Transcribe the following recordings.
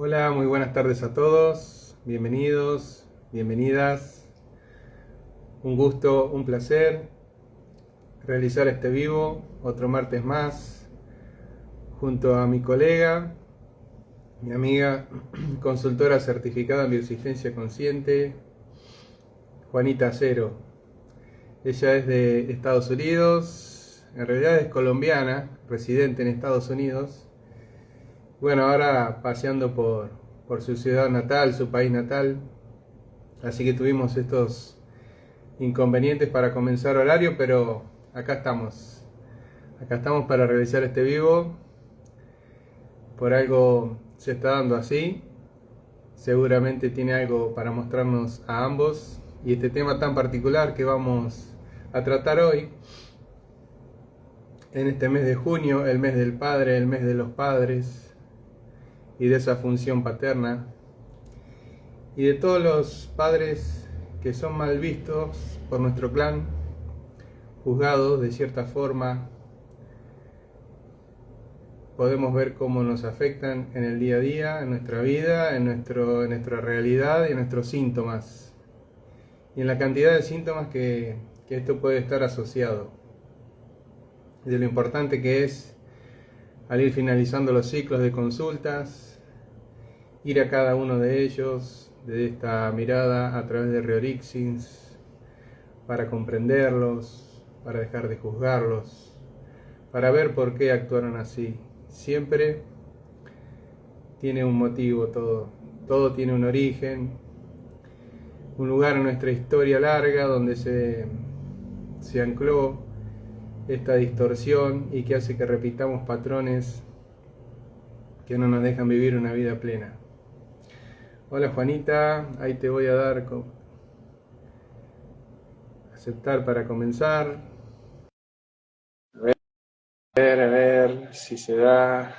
Hola, muy buenas tardes a todos, bienvenidos, bienvenidas. Un gusto, un placer realizar este vivo, otro martes más, junto a mi colega, mi amiga, consultora certificada en bioresistencia consciente, Juanita Acero. Ella es de Estados Unidos, en realidad es colombiana, residente en Estados Unidos. Bueno, ahora paseando por su ciudad natal, su país natal. Así que tuvimos estos inconvenientes para comenzar horario, pero acá estamos. Acá estamos para realizar este vivo. Por algo se está dando así. Seguramente tiene algo para mostrarnos a ambos. Y este tema tan particular que vamos a tratar hoy, en este mes de junio, el mes del padre, el mes de los padres y de esa función paterna, y de todos los padres que son mal vistos por nuestro clan, juzgados de cierta forma. Podemos ver cómo nos afectan en el día a día, en nuestra vida, en nuestra realidad y en nuestros síntomas. Y en la cantidad de síntomas que esto puede estar asociado. De lo importante que es, al ir finalizando los ciclos de consultas, ir a cada uno de ellos, de esta mirada a través de Reorixins, para comprenderlos, para dejar de juzgarlos, para ver por qué actuaron así. Siempre tiene un motivo todo tiene un origen, un lugar en nuestra historia larga donde se ancló esta distorsión y que hace que repitamos patrones que no nos dejan vivir una vida plena. Hola Juanita, ahí te voy a dar aceptar para comenzar. A ver si se da.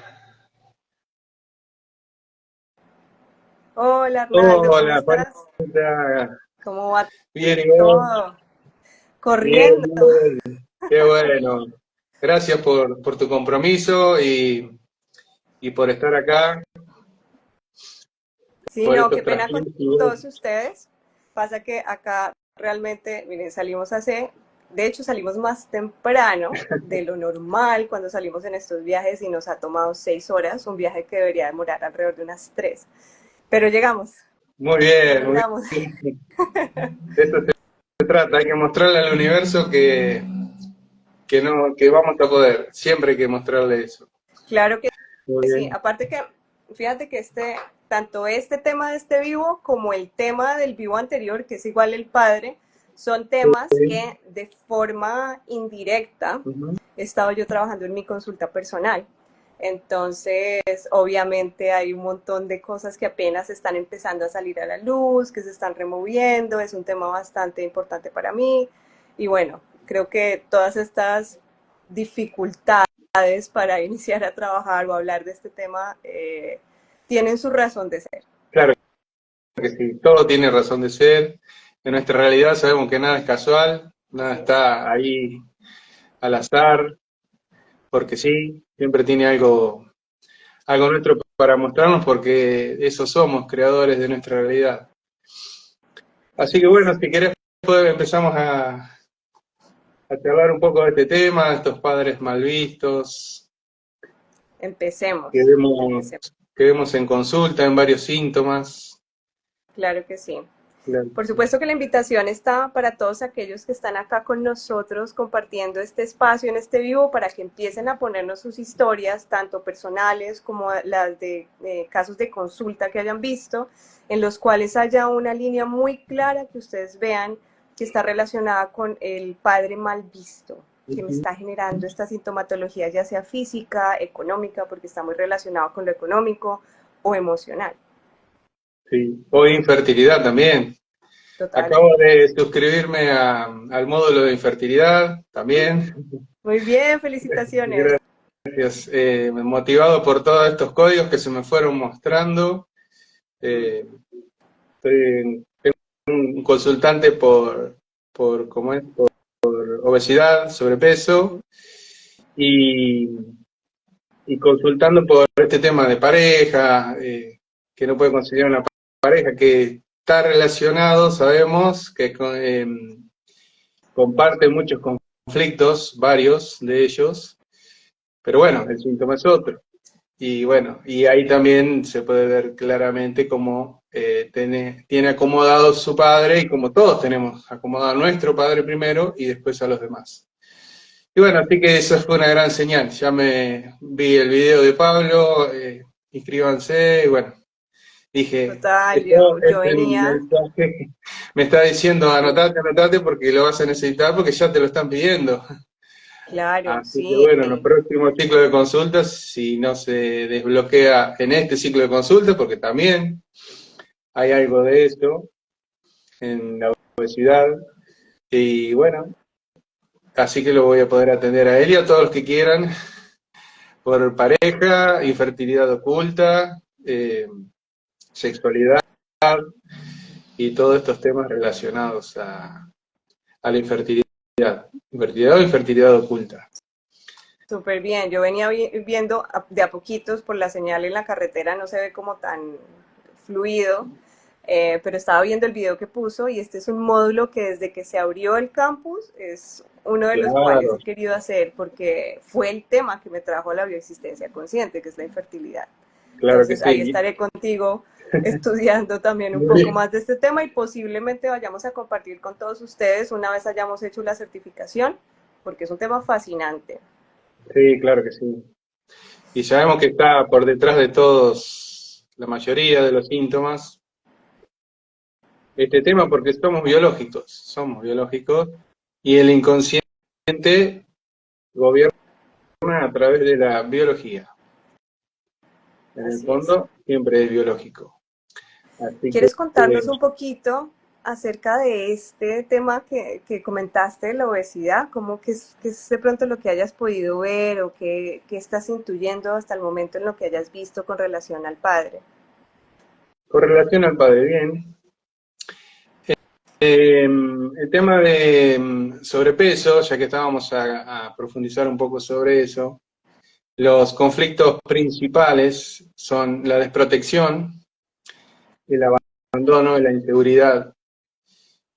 Hola Arnaldo, ¿cómo Hola estás? Juanita, ¿Cómo va bien y vos. todo? Bien, Corriendo. bien. Qué bueno. Gracias por tu compromiso y por estar acá, Sí, por no, estos qué pena con transcursos. todos ustedes. Pasa que acá realmente, miren, de hecho salimos más temprano de lo normal cuando salimos en estos viajes y nos ha tomado 6 horas, un viaje que debería demorar alrededor de unas 3. Pero llegamos, Muy lo bien, muy logramos. bien. De eso se trata, hay que mostrarle al universo que no, que vamos a poder. Siempre hay que mostrarle eso. Claro que Muy sí, bien. aparte que, fíjate que tanto este tema de este vivo como el tema del vivo anterior, que es igual el padre, son temas Sí. que de forma indirecta Ujú. he estado yo trabajando en mi consulta personal. Entonces, obviamente hay un montón de cosas que apenas están empezando a salir a la luz, que se están removiendo, es un tema bastante importante para mí. Y bueno, creo que todas estas dificultades para iniciar a trabajar o hablar de este tema tienen su razón de ser. Claro que sí, todo tiene razón de ser. En nuestra realidad sabemos que nada es casual, nada Así es. está ahí al azar, porque sí, siempre tiene algo nuestro para mostrarnos, porque eso somos, creadores de nuestra realidad. Así Así que bueno, es. si querés, pues empezamos a charlar un poco de este tema, de estos padres mal vistos, que Empecemos. vemos, Empecemos. que vemos en consulta, en varios síntomas. Claro que sí. Claro. Por supuesto que la invitación está para todos aquellos que están acá con nosotros compartiendo este espacio en este vivo para que empiecen a ponernos sus historias, tanto personales como las de casos de consulta que hayan visto, en los cuales haya una línea muy clara que ustedes vean que está relacionada con el padre mal visto, que me está generando esta sintomatología, ya sea física, económica, porque está muy relacionado con lo económico o emocional. Sí. O infertilidad también. Total. Acabo de suscribirme al módulo de infertilidad también. Muy bien, felicitaciones. Gracias. Motivado por todos estos códigos que se me fueron mostrando. Eh, Tengo un consultante ¿cómo es? Por obesidad, sobrepeso, y, y consultando por este tema de pareja, que no puede conseguir una pareja, que está relacionado, sabemos que comparte muchos conflictos, varios de ellos, pero bueno, el síntoma es otro. Y bueno, y ahí también se puede ver claramente cómo tiene acomodado su padre, y como todos tenemos acomodado a nuestro padre primero y después a los demás. Y bueno, así que eso fue una gran señal. Ya me vi el video de Pablo, inscríbanse, y bueno, dije, Total, esto es yo el venía, mensaje. Me está diciendo, anotate, anotate, porque lo vas a necesitar, porque ya te lo están pidiendo. claro, Así que sí, bueno, en el próximo ciclo de consultas, si no se desbloquea en este ciclo de consultas, porque también hay algo de eso en la obesidad, y bueno, así que lo voy a poder atender a él y a todos los que quieran, por pareja, infertilidad oculta, sexualidad y todos estos temas relacionados a la infertilidad o infertilidad oculta. súper bien. Yo venía viendo de a poquitos por la señal en la carretera, no se ve como tan fluido, pero estaba viendo el video que puso y este es un módulo que desde que se abrió el campus es uno de los cuales Claro, he querido hacer porque fue el tema que me trajo a la bioexistencia consciente, que es la infertilidad. claro que Entonces ahí sí. estaré contigo estudiando también un Muy poco bien. más de este tema y posiblemente vayamos a compartir con todos ustedes una vez hayamos hecho la certificación, porque es un tema fascinante. Sí, claro que sí. Y sabemos que está por detrás de todos, la mayoría de los síntomas, este tema porque somos biológicos, y el inconsciente gobierna a través de la biología. En el Así es. fondo, siempre es biológico. Así que, ¿Quieres contarnos un poquito acerca de este tema que comentaste, la obesidad? ¿Cómo que es de pronto lo que hayas podido ver o qué estás intuyendo hasta el momento en lo que hayas visto con relación al padre? con relación al padre, bien. El tema de sobrepeso, ya que estábamos a profundizar un poco sobre eso, los conflictos principales son la desprotección, el abandono, la inseguridad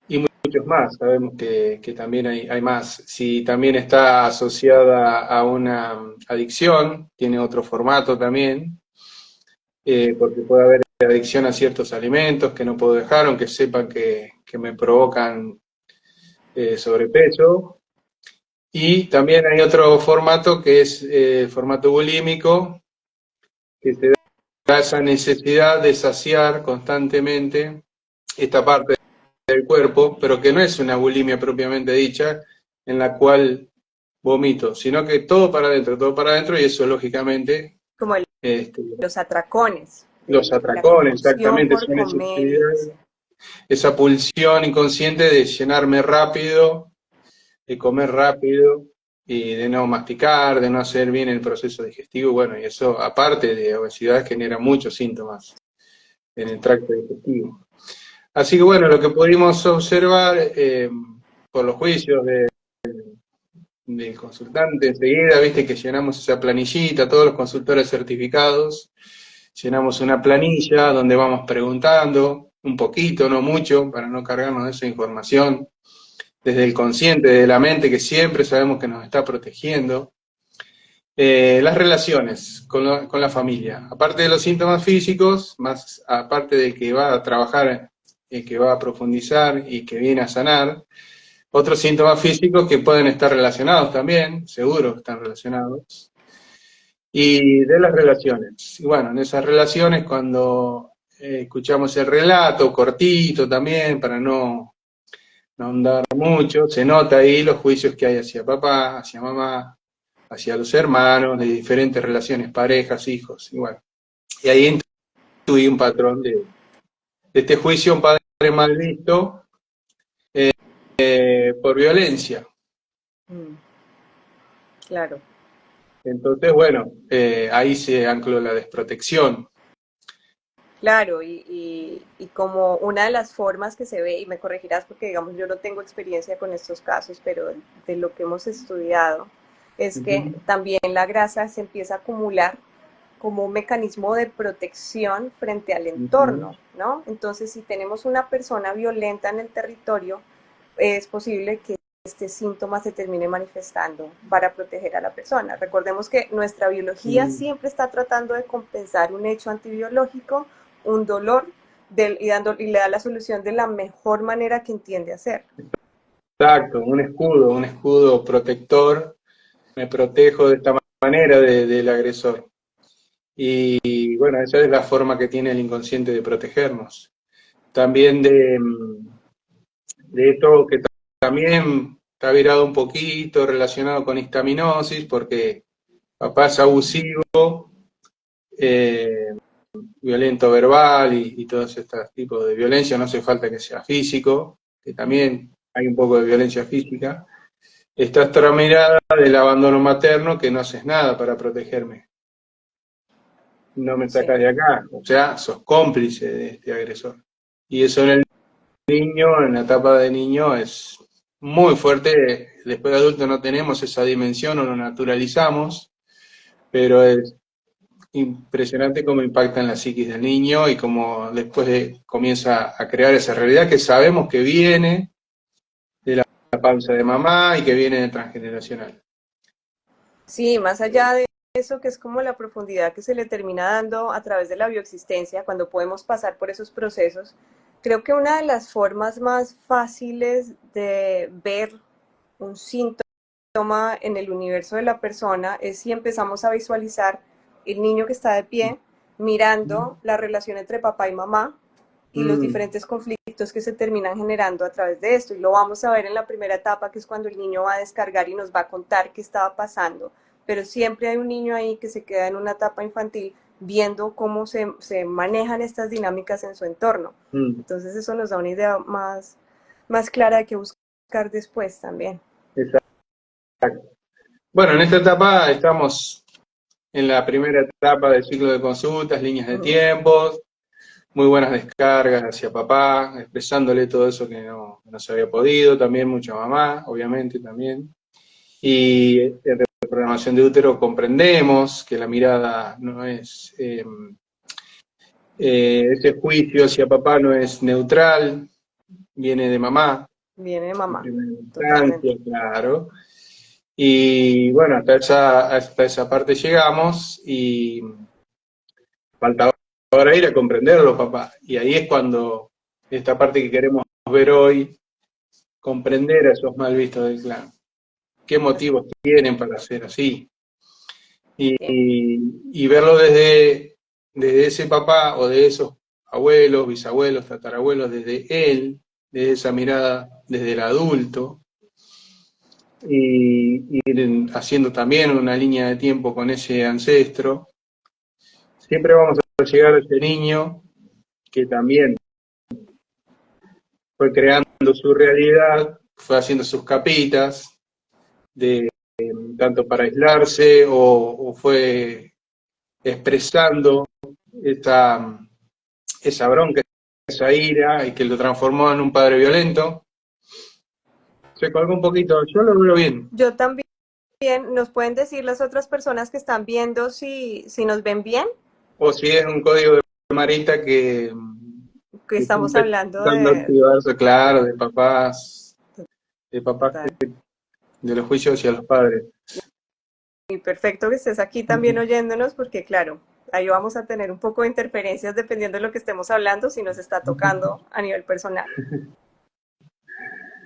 y muchos más. Sabemos que también hay más. Si también está asociada a una adicción, tiene otro formato también, porque puede haber adicción a ciertos alimentos que no puedo dejar, aunque sepan que me provocan sobrepeso. Y también hay otro formato que es el formato bulímico, que se da esa necesidad de saciar constantemente esta parte del cuerpo, pero que no es una bulimia propiamente dicha, en la cual vomito, sino que todo para adentro, y eso lógicamente, Como este, los atracones, los la atracones compulsión exactamente por son comer y eso. esa pulsión inconsciente de llenarme rápido, de comer rápido y de no masticar, de no hacer bien el proceso digestivo, bueno, y eso aparte de obesidad genera muchos síntomas en el tracto digestivo. Así que bueno, lo que pudimos observar por los juicios del consultante, enseguida, viste que llenamos esa planillita, todos los consultores certificados, llenamos una planilla donde vamos preguntando un poquito, no mucho, para no cargarnos de esa información, desde el consciente, de la mente, que siempre sabemos que nos está protegiendo. Las relaciones con la familia, aparte de los síntomas físicos, más aparte de que va a trabajar, que va a profundizar y que viene a sanar, otros síntomas físicos que pueden estar relacionados también, seguro están relacionados, y de las relaciones. Y bueno, en esas relaciones cuando escuchamos el relato cortito también, para no ahondar mucho, se nota ahí los juicios que hay hacia papá, hacia mamá, hacia los hermanos, de diferentes relaciones, parejas, hijos, y bueno. Y ahí intuí un patrón de este juicio, un padre mal visto por violencia. Mm, claro. Entonces, bueno, ahí se ancló la desprotección. Claro, y como una de las formas que se ve, y me corregirás porque digamos yo no tengo experiencia con estos casos, pero de lo que hemos estudiado, es que Ujú. también la grasa se empieza a acumular como un mecanismo de protección frente al entorno, ¿no? Entonces, si tenemos una persona violenta en el territorio, es posible que este síntoma se termine manifestando para proteger a la persona. Recordemos que nuestra biología siempre está tratando de compensar un hecho antibiológico, un dolor, y le da la solución de la mejor manera que entiende hacer. Exacto, un escudo protector, me protejo de esta manera del agresor. Y bueno, esa es la forma que tiene el inconsciente de protegernos. También de esto que también está virado un poquito relacionado con histaminosis, porque papá es abusivo, eh, violento verbal y todos estos tipos de violencia, no hace falta que sea físico, que también hay un poco de violencia física. Está esta mirada del abandono materno, que no haces nada para protegerme, no me Sí. sacas de acá, o sea, sos cómplice de este agresor. Y eso en el niño, en la etapa de niño, es muy fuerte. Después de adulto no tenemos esa dimensión o lo naturalizamos, pero es impresionante cómo impacta en la psiquis del niño y cómo después comienza a crear esa realidad que sabemos que viene de la panza de mamá y que viene de transgeneracional. Sí, más allá de eso, que es como la profundidad que se le termina dando a través de la bioexistencia, cuando podemos pasar por esos procesos, creo que una de las formas más fáciles de ver un síntoma en el universo de la persona es si empezamos a visualizar el niño que está de pie mirando la relación entre papá y mamá y los diferentes conflictos que se terminan generando a través de esto. Y lo vamos a ver en la primera etapa, que es cuando el niño va a descargar y nos va a contar qué estaba pasando. Pero siempre hay un niño ahí que se queda en una etapa infantil viendo cómo se manejan estas dinámicas en su entorno. Entonces eso nos da una idea más clara de qué buscar después también. Exacto. Bueno, en esta etapa estamos en la primera etapa del ciclo de consultas, líneas de tiempos, muy buenas descargas hacia papá, expresándole todo eso que no se había podido, también mucha mamá, obviamente también. Y en reprogramación de útero comprendemos que la mirada no es, ese juicio hacia papá no es neutral, viene de mamá. Viene de mamá, Instancia, claro. Y bueno, hasta esa parte llegamos y falta ahora ir a comprenderlo, papá. Y ahí es cuando esta parte que queremos ver hoy, comprender a esos mal vistos del clan. ¿Qué motivos tienen para ser así? Y verlo desde ese papá o de esos abuelos, bisabuelos, tatarabuelos, desde él, desde esa mirada, desde el adulto, y ir haciendo también una línea de tiempo con ese ancestro. Siempre vamos a llegar a ese niño que también fue creando su realidad, fue haciendo sus capitas, de tanto para aislarse o fue expresando esa bronca, esa ira, y que lo transformó en un padre violento. Se colgó un poquito, yo lo veo bien. Yo también. ¿Nos pueden decir las otras personas que están viendo si nos ven bien? O si es un código de Marita que Estamos está hablando empezando a de... activarse, claro, de papás de los juicios hacia los padres. Y perfecto que estés aquí también oyéndonos, porque claro, ahí vamos a tener un poco de interferencias dependiendo de lo que estemos hablando, si nos está tocando a nivel personal.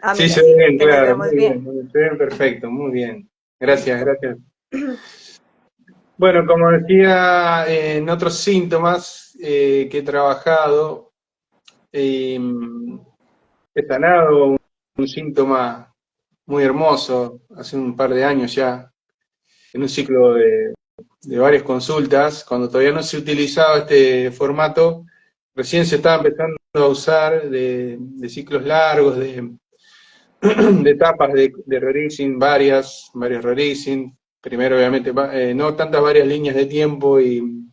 Ah, Sí, mira, se ve sí, bien, que nos claro, vemos muy bien. bien, se ven perfecto, muy bien. Gracias, Listo. gracias. Bueno, como decía, en otros síntomas que he trabajado, he sanado un síntoma muy hermoso hace un par de años ya, en un ciclo de varias consultas, cuando todavía no se utilizaba este formato, recién se estaba empezando a usar de ciclos largos, de etapas de releasing, varios releasing. Primero, obviamente, no tantas varias líneas de tiempo y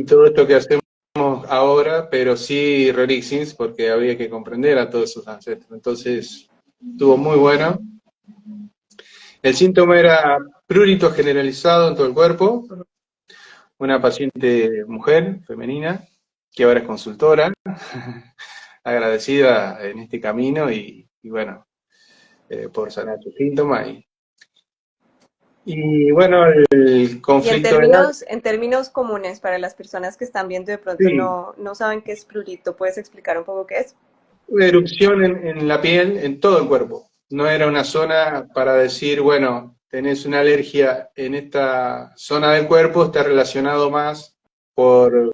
todo esto que hacemos ahora, pero sí releasings, porque había que comprender a todos esos ancestros. Entonces, estuvo muy bueno. El síntoma era prurito generalizado en todo el cuerpo, una paciente mujer, femenina, que ahora es consultora, agradecida en este camino y bueno, por sanar sus síntomas. Y bueno, el Y conflicto de en términos comunes, para las personas que están viendo de pronto sí, no saben qué es prurito, ¿puedes explicar un poco qué es? una erupción en la piel, en todo el cuerpo. No era una zona para decir, bueno, tenés una alergia en esta zona del cuerpo, está relacionado más por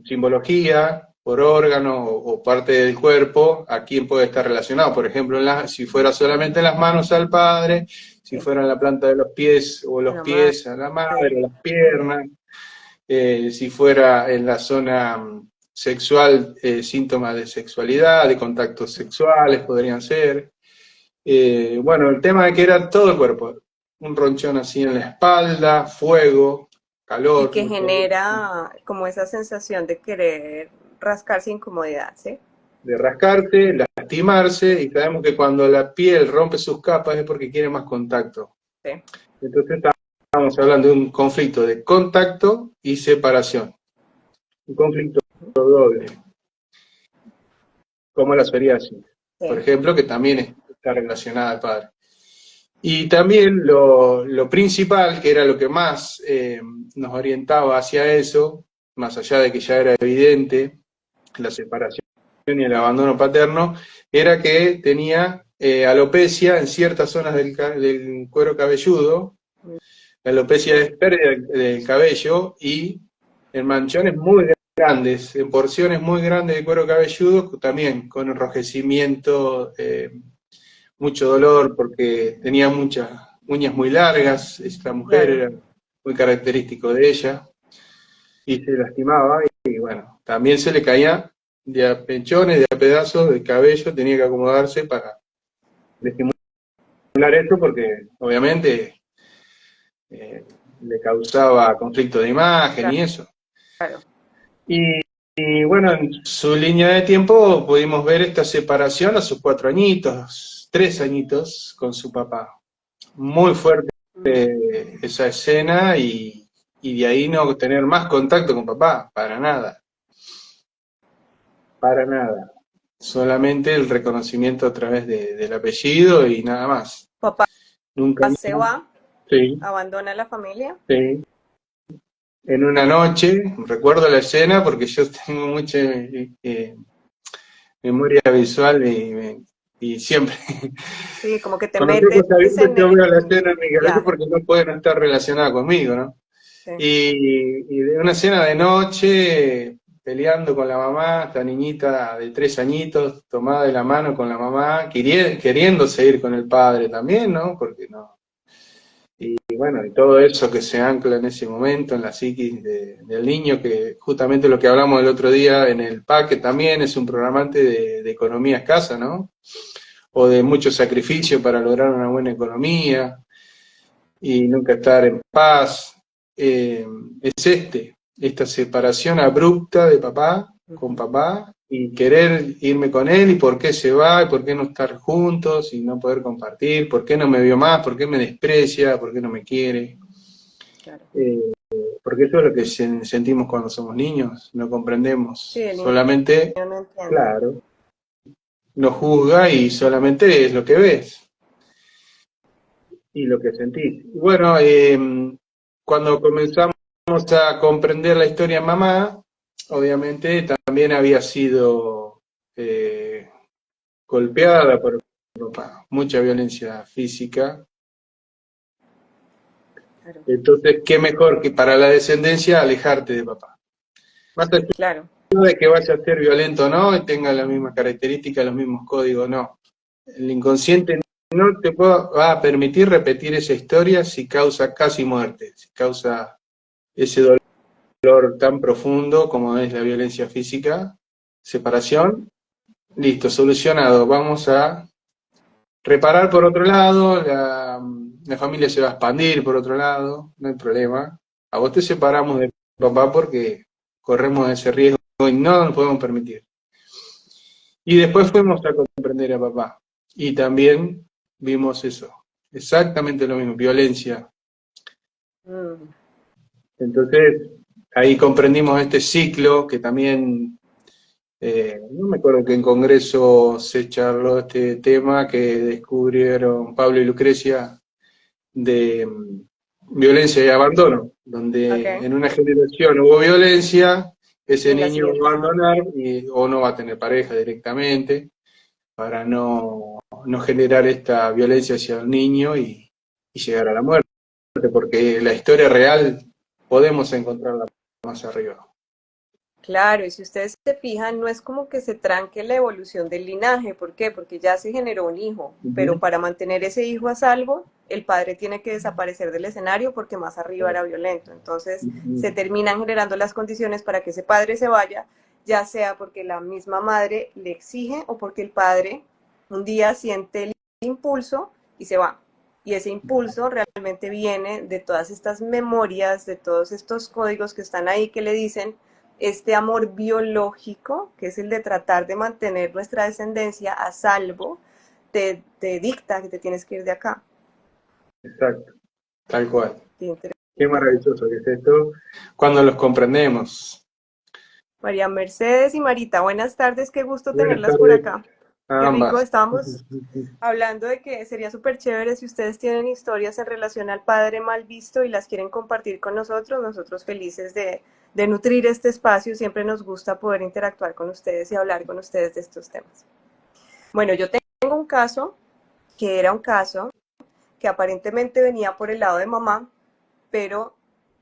simbología, por órgano o parte del cuerpo, a quién puede estar relacionado. Por ejemplo, si fuera solamente en las manos al padre, si Sí, fuera en la planta de los pies o a los la madre. pies a la madre, o las piernas, si fuera en la zona sexual, síntomas de sexualidad, de contactos sexuales podrían ser. Bueno, el tema de que era todo el cuerpo, un ronchón así en la espalda, fuego, Y calor, que mucho dolor, genera como esa sensación de querer rascarse incomodidad, ¿sí? de rascarse, lastimarse, y sabemos que cuando la piel rompe sus capas es porque quiere más contacto. Sí. Entonces estamos hablando de un conflicto de contacto y separación, un conflicto doble, como la psoriasis, por Sí. ejemplo, que también está relacionada al padre. Y también lo principal, que era lo que más nos orientaba hacia eso, más allá de que ya era evidente la separación y el abandono paterno, era que tenía alopecia en ciertas zonas del cuero cabelludo. La alopecia es pérdida del cabello y en manchones muy grandes, en porciones muy grandes de cuero cabelludo, también con enrojecimiento, mucho dolor porque tenía muchas uñas muy largas, esta mujer Claro. era muy característico de ella, y se lastimaba y bueno, también se le caía de a pechones, de a pedazos de cabello, tenía que acomodarse para disimular eso porque obviamente le causaba conflicto de imagen y eso. Claro. Y, y bueno, en su línea de tiempo pudimos ver esta separación a sus 4 añitos, 3 añitos con su papá. Muy fuerte esa escena y de ahí no tener más contacto con papá, para nada. Solamente el reconocimiento a través del apellido y nada más. Papá Nunca se más. va, Sí, abandona la familia. sí. En una noche, recuerdo la escena porque yo tengo mucha memoria visual y siempre, Sí, como que te con los metes ojos abiertos en yo el veo la escena en mi cabeza viaje. porque no puede no estar relacionada conmigo, ¿no? Sí. Y de una cena de noche, peleando con la mamá, esta niñita de 3 añitos, tomada de la mano con la mamá, queriendo seguir con el padre también, ¿no? Porque no. Y bueno, y todo eso que se ancla en ese momento en la psiquis del niño, que justamente lo que hablamos el otro día en el PAC, que también es un programante de economía escasa, ¿no? O de mucho sacrificio para lograr una buena economía y nunca estar en paz, es esta separación abrupta de papá con Ujú. papá y querer irme con él y por qué se va y por qué no estar juntos y no poder compartir, por qué no me vio más, por qué me desprecia, por qué no me quiere. Claro. Porque eso es lo que sentimos cuando somos niños, no Sí, comprendemos, el niño solamente, no entiende. claro, nos juzga y solamente es lo que ves y lo que sentís. Y bueno, cuando comenzamos a comprender la historia de mamá, obviamente también había sido golpeada por papá, mucha violencia física. Claro. Entonces, qué mejor que para la descendencia alejarte de papá. Más allá Claro. de que vaya a ser violento o no, y tenga las mismas características, los mismos códigos, no. El inconsciente no te va a permitir repetir esa historia si causa casi muerte, si causa ese dolor tan profundo como es la violencia física, separación, listo, solucionado. Vamos a reparar por otro lado, la familia se va a expandir por otro lado, no hay problema. A vos te separamos de papá porque corremos ese riesgo y no nos podemos permitir. Y después fuimos a comprender a papá. Y también vimos eso. Exactamente lo mismo, violencia. Mm. Entonces, ahí comprendimos este ciclo que también, no me acuerdo que en Congreso se charló este tema que descubrieron Pablo y Lucrecia de violencia y abandono, donde Ok. en una generación hubo violencia, Y ese en la niño siguiente va a no. abandonar o no va a tener pareja directamente para no generar esta violencia hacia el niño y llegar a la muerte, porque la historia real podemos encontrarla más arriba. Claro, y si ustedes se fijan, no es como que se tranque la evolución del linaje. ¿Por qué? Porque ya se generó un hijo, pero Ujú. para mantener ese hijo a salvo, el padre tiene que desaparecer del escenario porque más arriba era violento. Entonces se Ujú. terminan generando las condiciones para que ese padre se vaya, ya sea porque la misma madre le exige o porque el padre un día siente el impulso y se va. Y ese impulso realmente viene de todas estas memorias, de todos estos códigos que están ahí que le dicen este amor biológico, que es el de tratar de mantener nuestra descendencia a salvo, te dicta que te tienes que ir de acá. Exacto, tal cual. Qué Qué interesante. maravilloso que es esto cuando los comprendemos. María Mercedes y Marita, buenas tardes, qué gusto Buenas tenerlas por tardes acá. a Qué rico, ambas. estábamos hablando de que sería súper chévere si ustedes tienen historias en relación al padre mal visto y las quieren compartir con nosotros, nosotros felices de nutrir este espacio, siempre nos gusta poder interactuar con ustedes y hablar con ustedes de estos temas. Bueno, yo tengo un caso que era un caso que aparentemente venía por el lado de mamá, pero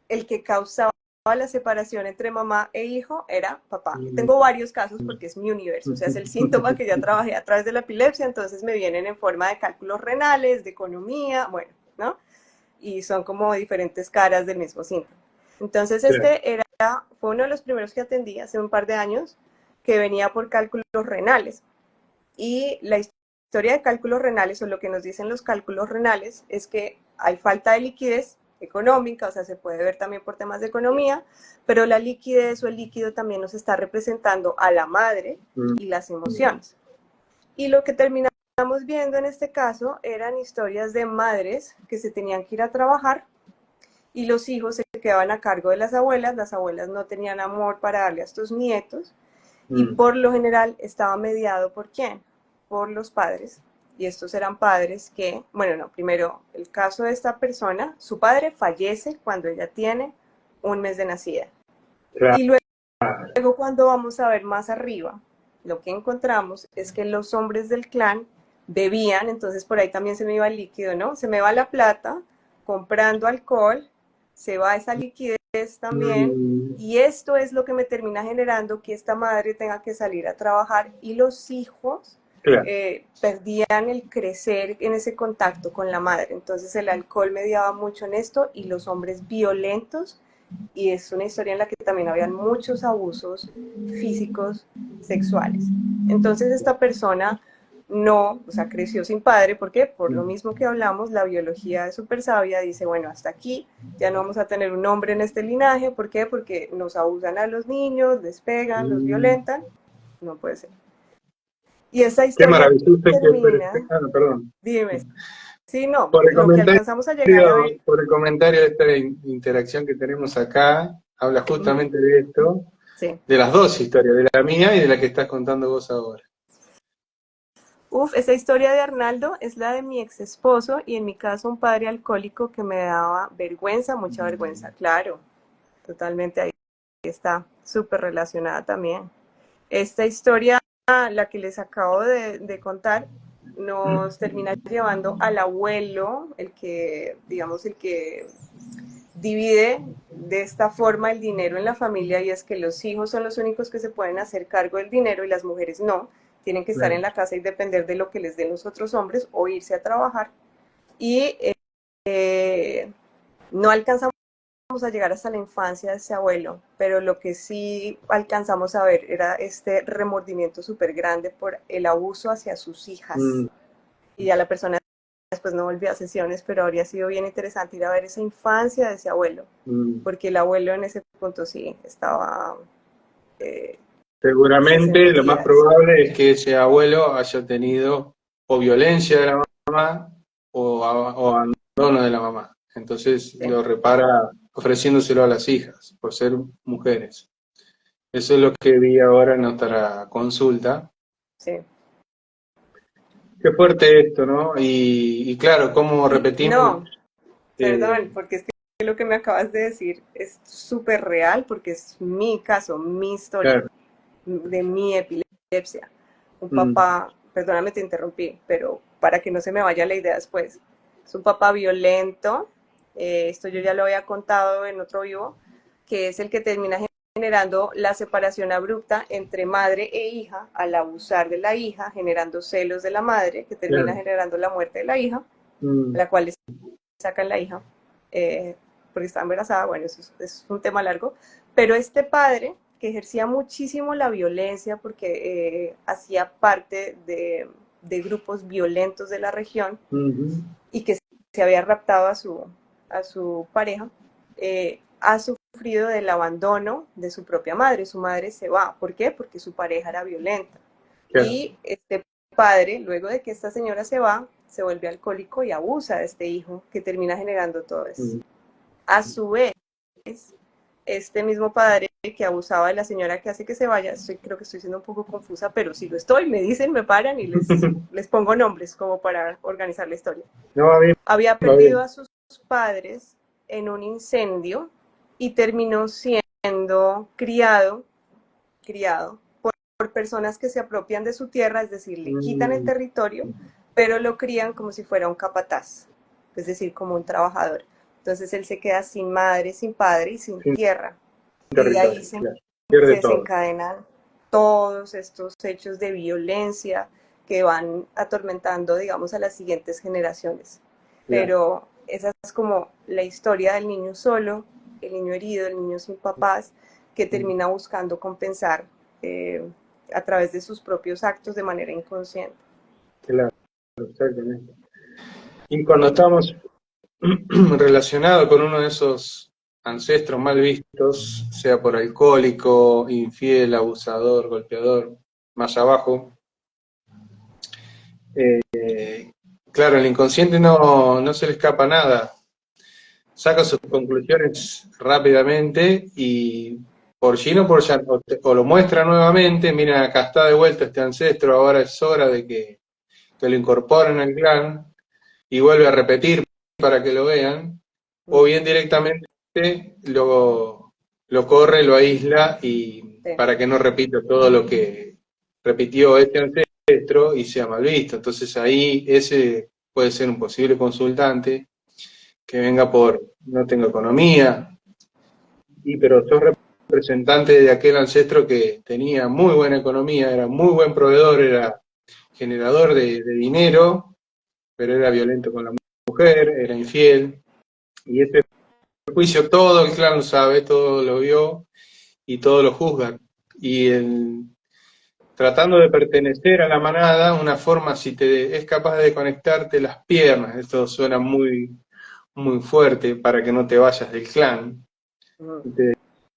el que causaba la separación entre mamá e hijo era papá. Tengo varios casos porque es mi universo, o sea, es el síntoma que ya trabajé a través de la epilepsia, entonces me vienen en forma de cálculos renales, de economía, bueno, ¿no? Y son como diferentes caras del mismo síntoma. Entonces fue uno de los primeros que atendí hace un par de años, que venía por cálculos renales. Y la historia de cálculos renales, o lo que nos dicen los cálculos renales, es que hay falta de liquidez económica, o sea, se puede ver también por temas de economía, pero la liquidez o el líquido también nos está representando a la madre y las emociones. Y lo que terminamos viendo en este caso eran historias de madres que se tenían que ir a trabajar y los hijos se quedaban a cargo de las abuelas no tenían amor para darle a estos nietos, y por lo general estaba mediado por quién, por los padres. Y estos eran padres que, bueno, no, primero, el caso de esta persona, su padre fallece cuando ella tiene un mes de nacida. Claro. Y luego cuando vamos a ver más arriba, lo que encontramos es que los hombres del clan bebían, entonces por ahí también se me iba el líquido, ¿no? Se me va la plata comprando alcohol, se va esa liquidez también, y esto es lo que me termina generando que esta madre tenga que salir a trabajar y los hijos Claro. perdían el crecer en ese contacto con la madre. Entonces el alcohol mediaba mucho en esto y los hombres violentos, y es una historia en la que también habían muchos abusos físicos, sexuales. Entonces esta persona no, o sea, creció sin padre. ¿Por qué? Por lo mismo que hablamos, la biología es súper sabia, dice, bueno, hasta aquí, ya no vamos a tener un hombre en este linaje. ¿Por qué? Porque nos abusan a los niños, les pegan, los violentan, no puede ser. Y esa Qué historia maravilloso termina, perdón. dime, sí, no, Por el lo que comentario, alcanzamos a llegar a ver, por el comentario de esta interacción que tenemos acá, habla justamente de esto, sí. de las dos historias, de la mía y de la que estás contando vos ahora. Uf, esa historia de Arnaldo es la de mi ex esposo y en mi caso un padre alcohólico que me daba vergüenza, mucha vergüenza, claro, totalmente ahí está, súper relacionada también. Esta historia, la que les acabo de contar, nos termina llevando al abuelo, el que, digamos, el que divide de esta forma el dinero en la familia, y es que los hijos son los únicos que se pueden hacer cargo del dinero y las mujeres no, tienen que estar en la casa y depender de lo que les den los otros hombres o irse a trabajar. Y no alcanzamos a llegar hasta la infancia de ese abuelo, pero lo que sí alcanzamos a ver era este remordimiento súper grande por el abuso hacia sus hijas. Mm, Y ya la persona después no volvió a sesiones, pero habría sido bien interesante ir a ver esa infancia de ese abuelo, mm. porque el abuelo en ese punto sí estaba, eh, se Seguramente lo más sentía eso. probable es que ese abuelo haya tenido o violencia de la mamá o abandono de la mamá. Entonces ¿Sí? lo repara ofreciéndoselo a las hijas, por ser mujeres. Eso es lo que vi ahora en nuestra consulta. Sí. Qué fuerte esto, ¿no? Y claro, cómo Y repetimos. no, perdón, porque es que lo que me acabas de decir es súper real, porque es mi caso, mi historia Claro. de mi epilepsia. Un Mm, papá, perdóname, te interrumpí, pero para que no se me vaya la idea después. Es un papá violento, esto yo ya lo había contado en otro vivo, que es el que termina generando la separación abrupta entre madre e hija al abusar de la hija, generando celos de la madre, que termina claro. generando la muerte de la hija, Mm, la cual le sacan la hija, porque está embarazada, bueno, eso es un tema largo, pero este padre que ejercía muchísimo la violencia porque hacía parte de grupos violentos de la región ujú, y que se había raptado a su pareja, ha sufrido del abandono de su propia madre. Su madre se va. ¿Por qué? Porque su pareja era violenta. claro. Y este padre, luego de que esta señora se va, se vuelve alcohólico y abusa de este hijo que termina generando todo eso. Mm, A su vez, este mismo padre que abusaba de la señora que hace que se vaya, creo que estoy siendo un poco confusa, pero si lo estoy, me dicen, me paran y les pongo nombres como para organizar la historia. no, va bien, Había va perdido bien. a sus padres en un incendio y terminó siendo criado por personas que se apropian de su tierra, es decir, le quitan el Mm, territorio, pero lo crían como si fuera un capataz, es decir, como un trabajador. Entonces él se queda sin madre, sin padre y sin sin tierra. Y de ahí territorio, claro. Pierde se todo. desencadenan todos estos hechos de violencia que van atormentando, digamos, a las siguientes generaciones. Claro. Pero esa es como la historia del niño solo, el niño herido, el niño sin papás, que Mm, termina buscando compensar eh, a través de sus propios actos de manera inconsciente. claro, exactamente. Y cuando estamos relacionados con uno de esos ancestros mal vistos, sea por alcohólico, infiel, abusador, golpeador, más abajo, claro, el inconsciente no se le escapa nada. Saca sus conclusiones rápidamente y por sí no por ya, o lo muestra nuevamente, mira, acá está de vuelta este ancestro, ahora es hora de que lo incorporen al clan y vuelve a repetir para que lo vean, o bien directamente lo corre, lo aísla y Sí. para que no repita todo lo que repitió este ancestro y sea mal visto. Entonces ahí ese puede ser un posible consultante que venga por no tengo economía, y pero sos representante de aquel ancestro que tenía muy buena economía, era muy buen proveedor, era generador de dinero, pero era violento con la mujer, era infiel, y ese juicio todo el clan lo sabe, todo lo vio y todo lo juzgan. Y tratando de pertenecer a la manada, una forma, si te es capaz de conectarte las piernas, esto suena muy fuerte para que no te vayas del clan, te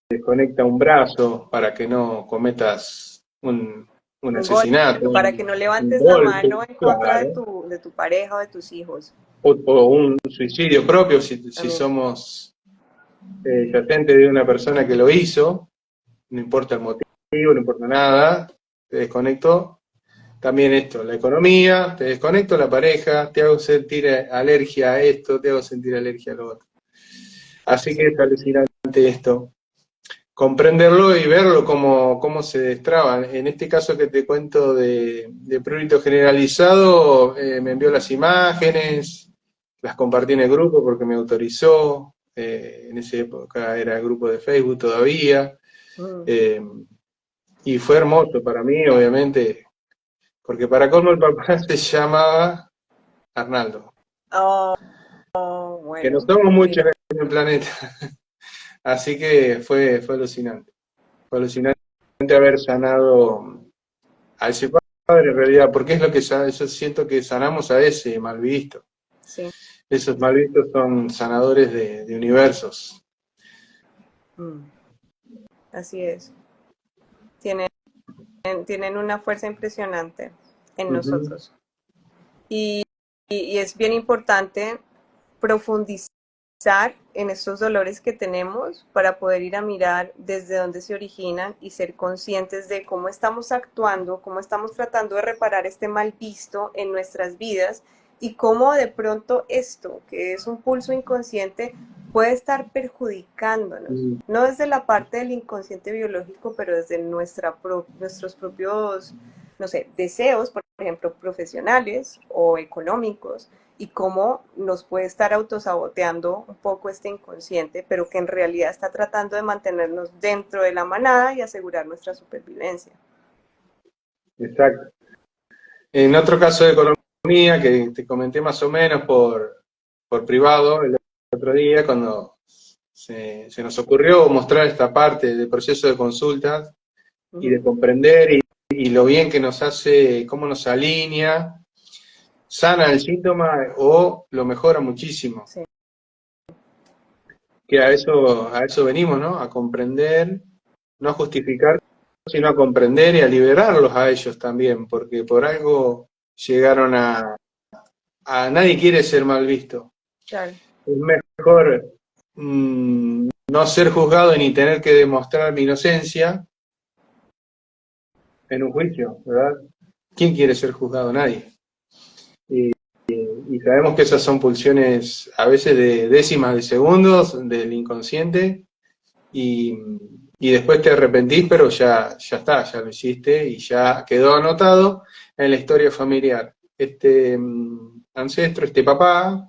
desconecta un brazo para que no cometas un Un golpe, asesinato, para que no un levantes la golpe, mano en contra claro, de tu pareja o de tus hijos. o un suicidio propio si También. somos yacente de una persona que lo hizo, no importa el motivo, no importa nada, te desconecto. También esto, la economía, te desconecto la pareja, te hago sentir alergia a esto, te hago sentir alergia a lo otro. Así que Sí. es alucinante esto. Comprenderlo y verlo cómo se destraba. En este caso que te cuento de prurito generalizado, me envió las imágenes, las compartí en el grupo porque me autorizó, en esa época era el grupo de Facebook todavía, Mm. eh, y fue hermoso para mí, obviamente, porque para colmo el papá se llamaba Arnaldo, Oh, que no bueno, somos muchos mira. en el planeta, así que fue alucinante. Fue alucinante haber sanado a ese padre en realidad, porque es lo que yo siento que sanamos a ese mal visto. Sí. Esos mal vistos son sanadores de universos. Mm. Así es. Tienen, tienen una fuerza impresionante en Ujú, nosotros. Y, y es bien importante profundizar en estos dolores que tenemos para poder ir a mirar desde dónde se originan y ser conscientes de cómo estamos actuando, cómo estamos tratando de reparar este mal visto en nuestras vidas y cómo de pronto esto, que es un pulso inconsciente, puede estar perjudicándonos, no desde la parte del inconsciente biológico, pero desde nuestros propios, no sé, deseos, por ejemplo, profesionales o económicos, y cómo nos puede estar autosaboteando un poco este inconsciente, pero que en realidad está tratando de mantenernos dentro de la manada y asegurar nuestra supervivencia. Exacto. En otro caso de economía, que te comenté más o menos por privado el otro día, cuando se nos ocurrió mostrar esta parte del proceso de consultas y de comprender y lo bien que nos hace, cómo nos alinea, sana el síntoma o lo mejora muchísimo. Sí. Que a eso venimos, ¿no? A comprender, no a justificar, sino a comprender y a liberarlos a ellos también, porque por algo llegaron a nadie quiere ser mal visto. Claro. Es mejor no ser juzgado ni tener que demostrar mi inocencia en un juicio, ¿verdad? ¿Quién quiere ser juzgado? Nadie. Y sabemos que esas son pulsiones a veces de décimas de segundos del inconsciente y después te arrepentís, pero ya está, ya lo hiciste y ya quedó anotado en la historia familiar. Este ancestro, este papá,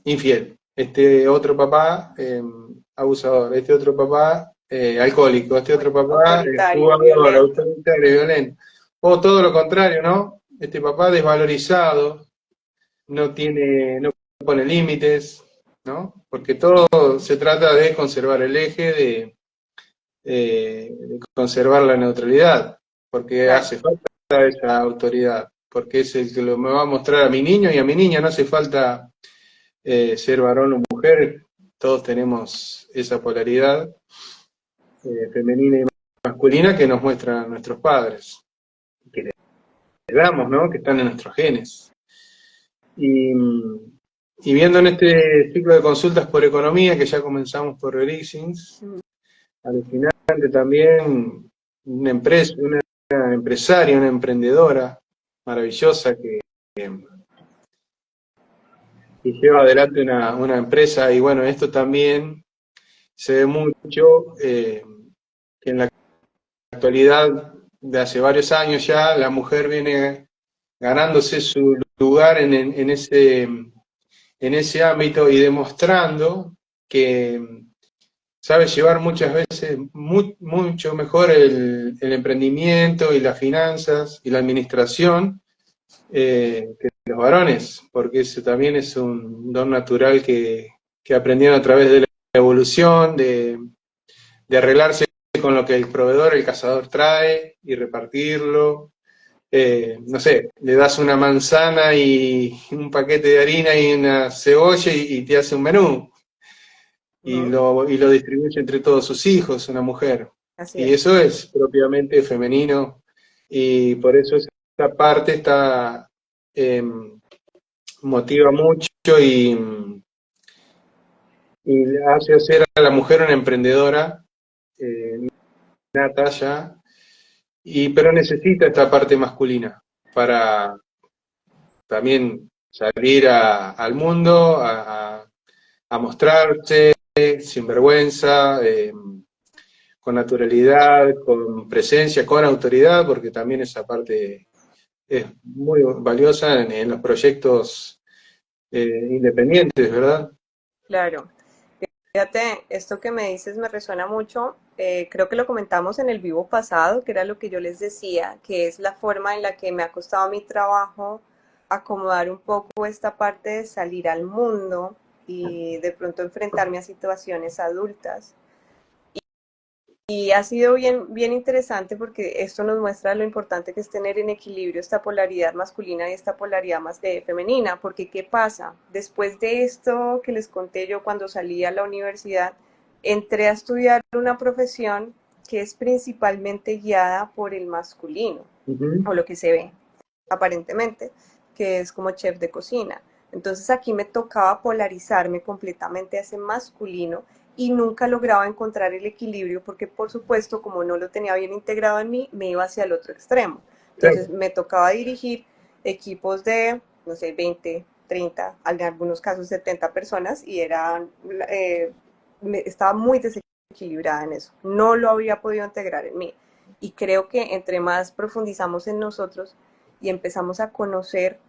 infiel, este otro papá, abusador, este otro papá, alcohólico, este otro papá, jugador, autoritario, violento. O todo lo contrario, ¿no? Este papá desvalorizado, no pone límites, ¿no? Porque todo se trata de conservar el eje, de conservar la neutralidad, porque hace falta esa autoridad, porque es el que me va a mostrar a mi niño y a mi niña, no hace falta ser varón o mujer, todos tenemos esa polaridad femenina y masculina que nos muestran nuestros padres, que le damos, ¿no? Que están en nuestros genes. Y viendo en este ciclo de consultas por economía, que ya comenzamos por Releasings, alucinante también una empresaria, una emprendedora maravillosa que lleva adelante una empresa, y bueno, esto también se ve mucho que en la actualidad de hace varios años ya la mujer viene ganándose su lugar en ese ámbito y demostrando que sabe llevar muchas veces mucho mejor el emprendimiento y las finanzas y la administración que los varones, porque ese también es un don natural que aprendieron a través de la evolución, de arreglarse con lo que el proveedor, el cazador trae y repartirlo. No sé, le das una manzana y un paquete de harina y una cebolla y te hace un menú. Y lo distribuye entre todos sus hijos, una mujer. Y eso es propiamente femenino. Y por eso esa parte motiva mucho y hace hacer a la mujer una emprendedora nata ya, pero necesita esta parte masculina para también salir al mundo, a mostrarse sin vergüenza, con naturalidad, con presencia, con autoridad, porque también esa parte es muy valiosa en los proyectos independientes, ¿verdad? Claro. Fíjate, esto que me dices me resuena mucho. Creo que lo comentamos en el vivo pasado, que era lo que yo les decía, que es la forma en la que me ha costado mi trabajo acomodar un poco esta parte de salir al mundo y de pronto enfrentarme a situaciones adultas. Y ha sido bien interesante porque esto nos muestra lo importante que es tener en equilibrio esta polaridad masculina y esta polaridad más femenina, porque ¿qué pasa? Después de esto que les conté yo cuando salí a la universidad, entré a estudiar una profesión que es principalmente guiada por el masculino, o lo que se ve aparentemente, que es como chef de cocina. Entonces aquí me tocaba polarizarme completamente a ese masculino y nunca lograba encontrar el equilibrio porque por supuesto como no lo tenía bien integrado en mí, me iba hacia el otro extremo. Entonces Claro. me tocaba dirigir equipos de, no sé, 20, 30, en algunos casos 70 personas y estaba muy desequilibrada en eso. No lo había podido integrar en mí. Y creo que entre más profundizamos en nosotros y empezamos a conocer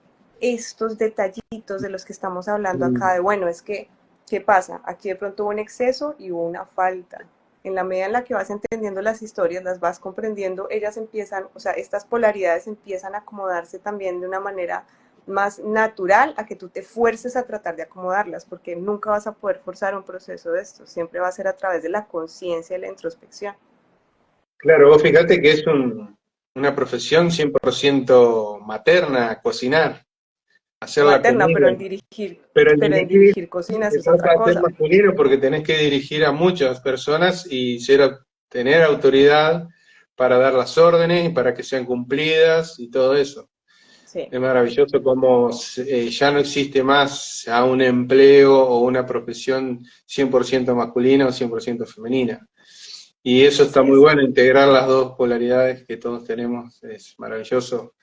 estos detallitos de los que estamos hablando acá, de bueno, es que, ¿qué pasa? Aquí de pronto hubo un exceso y hubo una falta. En la medida en la que vas entendiendo las historias, las vas comprendiendo, ellas empiezan, o sea, estas polaridades empiezan a acomodarse también de una manera más natural a que tú te fuerces a tratar de acomodarlas, porque nunca vas a poder forzar un proceso de esto, siempre va a ser a través de la conciencia y la introspección. Claro, vos fíjate que es una profesión 100% materna, cocinar, hacer la Materna, comida, pero el pero en dirigir dirigir cocinas se es otra trata de ser cosa. masculino porque tenés que dirigir a muchas personas y tener autoridad para dar las órdenes y para que sean cumplidas y todo eso. Sí, Es maravilloso cómo ya no existe más a un empleo o una profesión 100% masculina o 100% femenina. Y eso está así muy es. bueno, integrar las dos polaridades que todos tenemos, es maravilloso.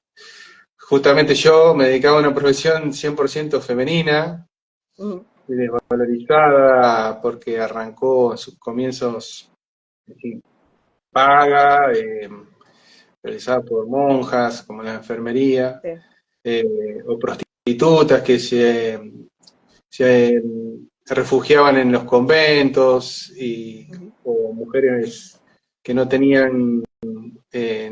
Justamente yo me dedicaba a una profesión 100% femenina, Ujú. y desvalorizada, porque arrancó en sus comienzos sin paga, realizada por monjas, como la enfermería, Sí. o prostitutas que se refugiaban en los conventos, Ujú. o mujeres que no tenían eh,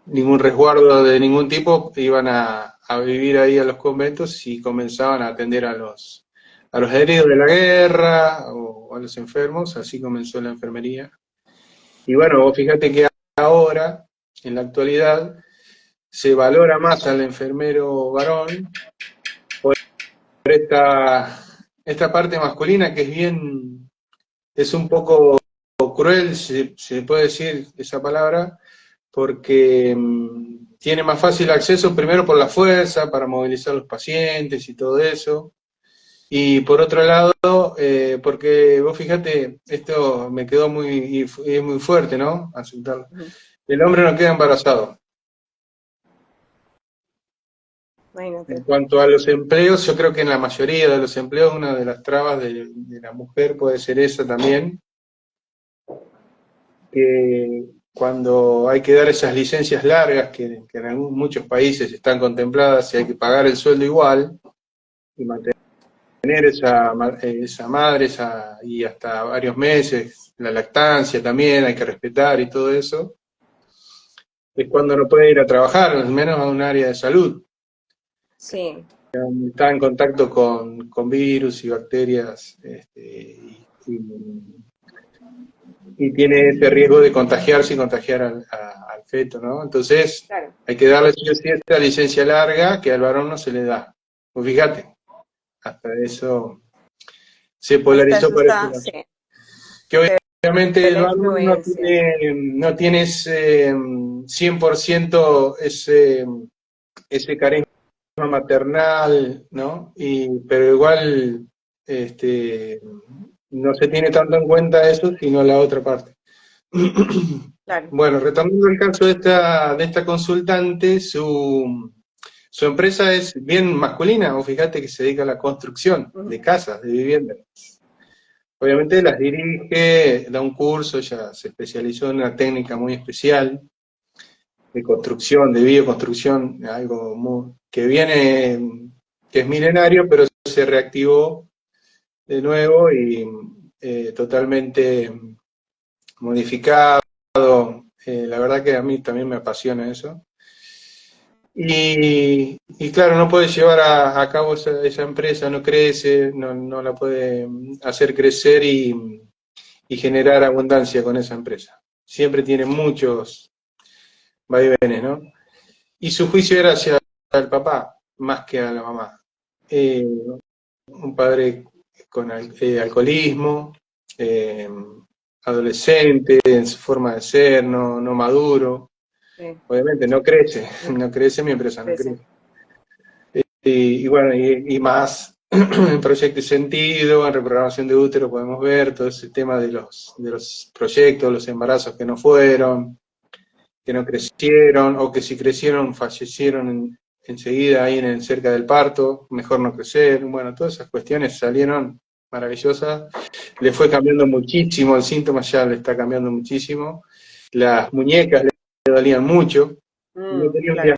ningún resguardo de ningún tipo, iban a vivir ahí a los conventos y comenzaban a atender a los heridos de la guerra o a los enfermos, así comenzó la enfermería. Y bueno, vos fíjate que ahora, en la actualidad, se valora más al enfermero varón por esta parte masculina que es bien, es un poco cruel, si se puede decir esa palabra, porque tiene más fácil acceso primero por la fuerza, para movilizar los pacientes y todo eso, y por otro lado, porque vos fíjate, esto me quedó es muy fuerte, ¿no? Aceptarlo. Ujú. El hombre no queda embarazado. En Imagínate. cuanto a los empleos, yo creo que en la mayoría de los empleos una de las trabas de la mujer puede ser esa también, que cuando hay que dar esas licencias largas que en muchos países están contempladas y hay que pagar el sueldo igual y mantener esa madre y hasta varios meses, la lactancia también hay que respetar y todo eso, es cuando no puede ir a trabajar, al menos a un área de salud. Sí, Está en contacto con virus y bacterias, y tiene ese riesgo de contagiarse y contagiar al feto, ¿no? Entonces, claro. hay que darle sí o sí esta licencia larga que al varón no se le da. Pues fíjate, hasta eso se Hasta polarizó eso por ese está, lado. sí, Que obviamente de el la varón influencia. no tiene ese 100% ese carisma maternal, ¿no? Pero igual no se tiene tanto en cuenta eso, sino la otra parte. Claro. Bueno, retomando el caso de esta consultante, su empresa es bien masculina, o fíjate que se dedica a la construcción Ujú. de casas, de viviendas. Obviamente las dirige, da un curso, ella se especializó en una técnica muy especial de construcción, de bioconstrucción, algo que es milenario, pero se reactivó de nuevo y totalmente modificado. La verdad que a mí también me apasiona eso. Y claro, no puede llevar a cabo esa empresa, no crece, no la puede hacer crecer y generar abundancia con esa empresa. Siempre tiene muchos vaivenes, ¿no? Y su juicio era hacia el papá, más que a la mamá. Eh, un padre con alcoholismo, eh, adolescente en su forma de ser, no maduro. Sí, Obviamente no crece, no no crece, mi empresa no crece. crece. y bueno, y más en Proyecto y Sentido, en Reprogramación de Útero podemos ver todo ese tema de los proyectos, los embarazos que no fueron, que no crecieron, o que si crecieron fallecieron enseguida ahí cerca del parto, mejor no crecer. Bueno, todas esas cuestiones salieron maravillosas. Le fue cambiando muchísimo, el síntoma ya le está cambiando muchísimo. Las muñecas le dolían mucho. No tenía un Claro,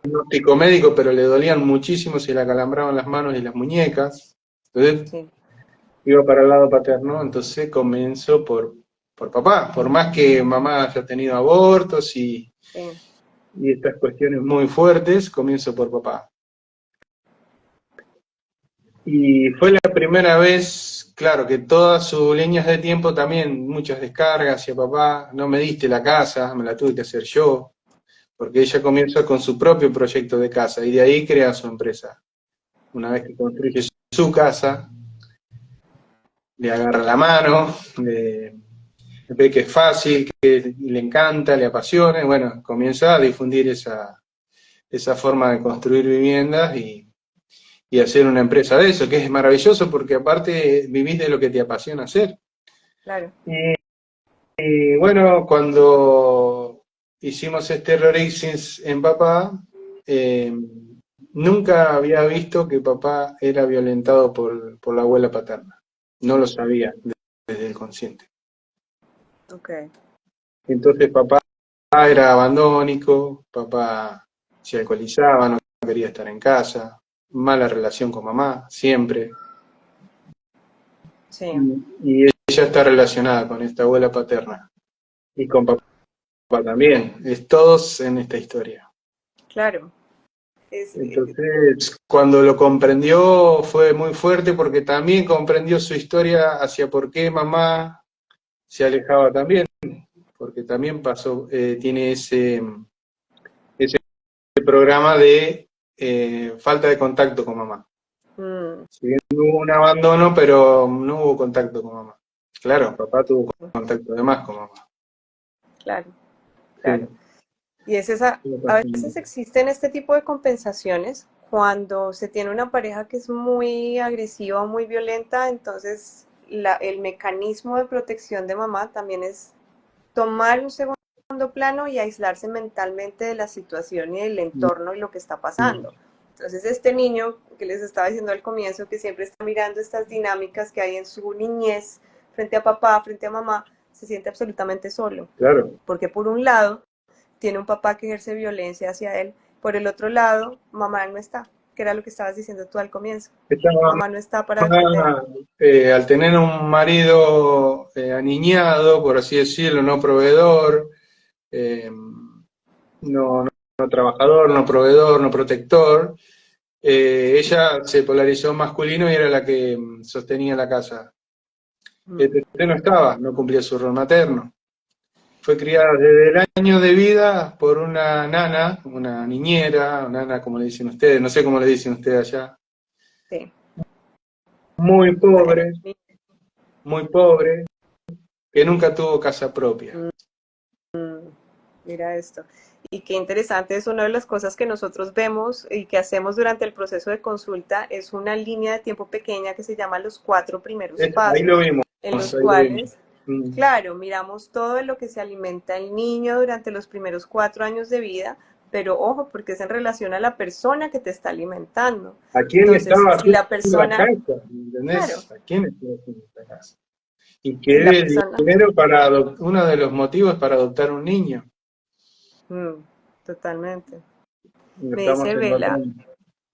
diagnóstico médico, pero le dolían muchísimo, se le acalambraban las manos y las muñecas. Entonces sí, iba para el lado paterno, entonces comenzó por papá. Por más que mamá haya tenido abortos sí, y estas cuestiones muy fuertes, comienzo por papá. Y fue la primera vez, claro, que todas sus líneas de tiempo también, muchas descargas hacia papá, no me diste la casa, me la tuve que hacer yo, porque ella comienza con su propio proyecto de casa y de ahí crea su empresa. Una vez que construye su casa, le agarra la mano, ve que es fácil, que le encanta, le apasiona, y bueno, comienza a difundir esa forma de construir viviendas y hacer una empresa de eso, que es maravilloso porque aparte vivís de lo que te apasiona hacer. claro. Y bueno, cuando hicimos este Rorixins en papá, eh, nunca había visto que papá era violentado por la abuela paterna. No lo sabía desde el consciente. Ok, Entonces papá era abandónico, papá se alcoholizaba, no quería estar en casa, mala relación con mamá, siempre. sí, Y ella está relacionada con esta abuela paterna y con papá también, es todos en esta historia. claro. Es, Entonces, cuando lo comprendió fue muy fuerte porque también comprendió su historia hacia por qué mamá se alejaba también, porque también pasó, tiene ese programa de falta de contacto con mamá. mm, Si bien hubo un abandono, pero no hubo contacto con mamá. Claro, papá tuvo contacto de más con mamá. claro, claro. Sí, Y es esa, a veces existen este tipo de compensaciones cuando se tiene una pareja que es muy agresiva o muy violenta, entonces el mecanismo de protección de mamá también es tomar un segundo plano y aislarse mentalmente de la situación y del entorno y lo que está pasando. Entonces este niño que les estaba diciendo al comienzo, que siempre está mirando estas dinámicas que hay en su niñez frente a papá, frente a mamá, se siente absolutamente solo. claro. Porque por un lado tiene un papá que ejerce violencia hacia él, por el otro lado mamá no está, que era lo que estabas diciendo tú al comienzo. Esta Mamá no está para defenderlo. mamá, al tener un marido aniñado, por así decirlo, no proveedor, eh, no trabajador, no proveedor, no protector, ella se polarizó masculino y era la que sostenía la casa. Mm. Este no estaba, no cumplía su rol materno. Fue criada desde el año de vida por una nana, una niñera, nana como le dicen ustedes, no sé cómo le dicen ustedes allá, Sí. muy Bueno, pobre, muy pobre, que nunca tuvo casa propia. mira esto. Y qué interesante, es una de las cosas que nosotros vemos y que hacemos durante el proceso de consulta, es una línea de tiempo pequeña que se llama los 4 primeros Ahí lo pasos, vimos, en los ahí lo vimos. cuales, Mm. claro, miramos todo de lo que se alimenta el niño durante los primeros 4 años de vida, pero ojo, porque es en relación a la persona que te está alimentando. ¿A quién Entonces, estaba si haciendo la la persona, casa? claro, ¿Entendés? ¿A quién estaba haciendo esta casa? Y que si la dé el persona, dinero para uno de los motivos para adoptar un niño. mm, totalmente. Y lo Me estamos dice Vela, encontrando.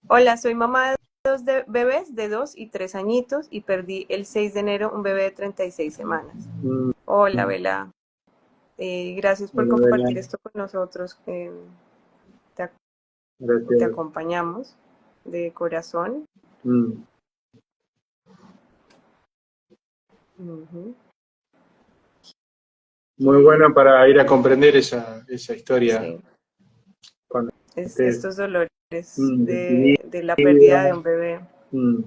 hola, soy mamá de bebés de 2 y 3 añitos y perdí el 6 de enero un bebé de 36 semanas. Mm, Hola, Vela. Gracias por bueno, Bela, compartir esto con nosotros. Te, te gracias. acompañamos de corazón. Mm. Ujú. Muy bueno para ir a comprender esa historia Sí, cuando estés estos dolores decidida. de la pérdida de un bebé. Mm.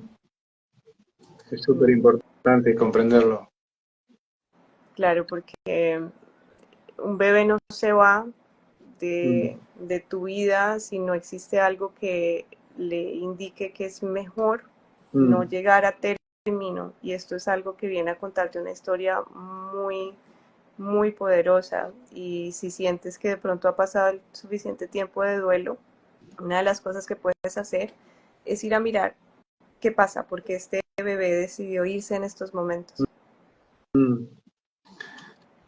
Es súper Mm, importante comprenderlo. claro, porque un bebé no se va Mm. de tu vida si no existe algo que le indique que es mejor no llegar a término, y esto es algo que viene a contarte una historia muy, muy poderosa. Y si sientes que de pronto ha pasado el suficiente tiempo de duelo, una de las cosas que puedes hacer es ir a mirar qué pasa, porque este bebé decidió irse en estos momentos.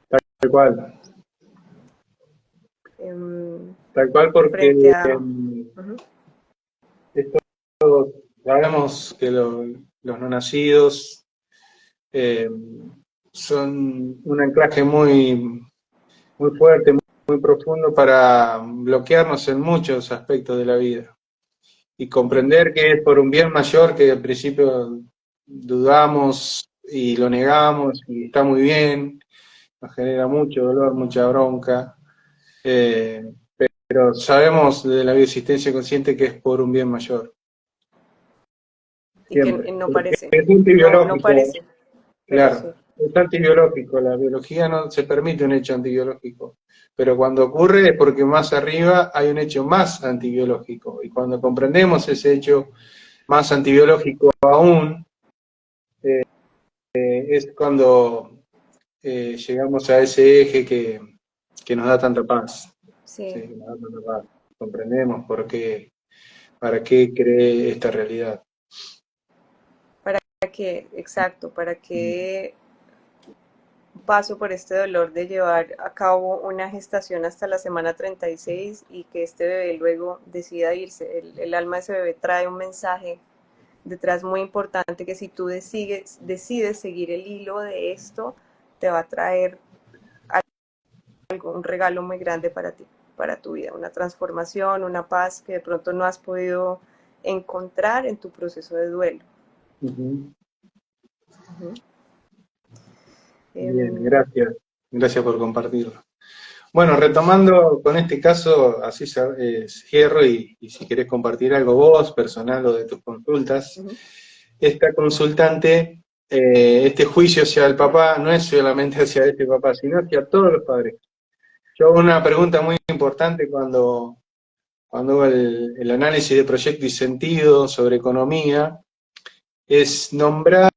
Tal cual. Tal cual, porque Frente a... esto, sabemos que los no nacidos son un anclaje muy, muy fuerte, muy profundo para bloquearnos en muchos aspectos de la vida. Y comprender que es por un bien mayor, que al principio dudamos y lo negamos y está muy bien, nos genera mucho dolor, mucha bronca, pero sabemos de la bioexistencia consciente que es por un bien mayor. Y que Siempre. no parece, Es antibiológico, no parece, pero claro. sí. Es antibiológico, la biología no se permite un hecho antibiológico, pero cuando ocurre es porque más arriba hay un hecho más antibiológico, y cuando comprendemos ese hecho más antibiológico aún, es cuando llegamos a ese eje que nos da tanta paz. Sí. Sí, que nos da tanta paz. Comprendemos para qué cree esta realidad. Para que, exacto, para que paso por este dolor de llevar a cabo una gestación hasta la semana 36 y que este bebé luego decida irse. Alma de ese bebé trae un mensaje detrás muy importante, que si tú decides seguir el hilo de esto, te va a traer algo, un regalo muy grande para ti, para tu vida, una transformación, una paz que de pronto no has podido encontrar en tu proceso de duelo. Bien, gracias. Gracias por compartirlo. Bueno, retomando con este caso, así cierro, y si querés compartir algo vos, personal o de tus consultas. Esta consultante, este juicio hacia el papá no es solamente hacia este papá, sino hacia todos los padres. Yo hago una pregunta muy importante cuando hago el análisis de proyecto y sentido sobre economía, es nombrar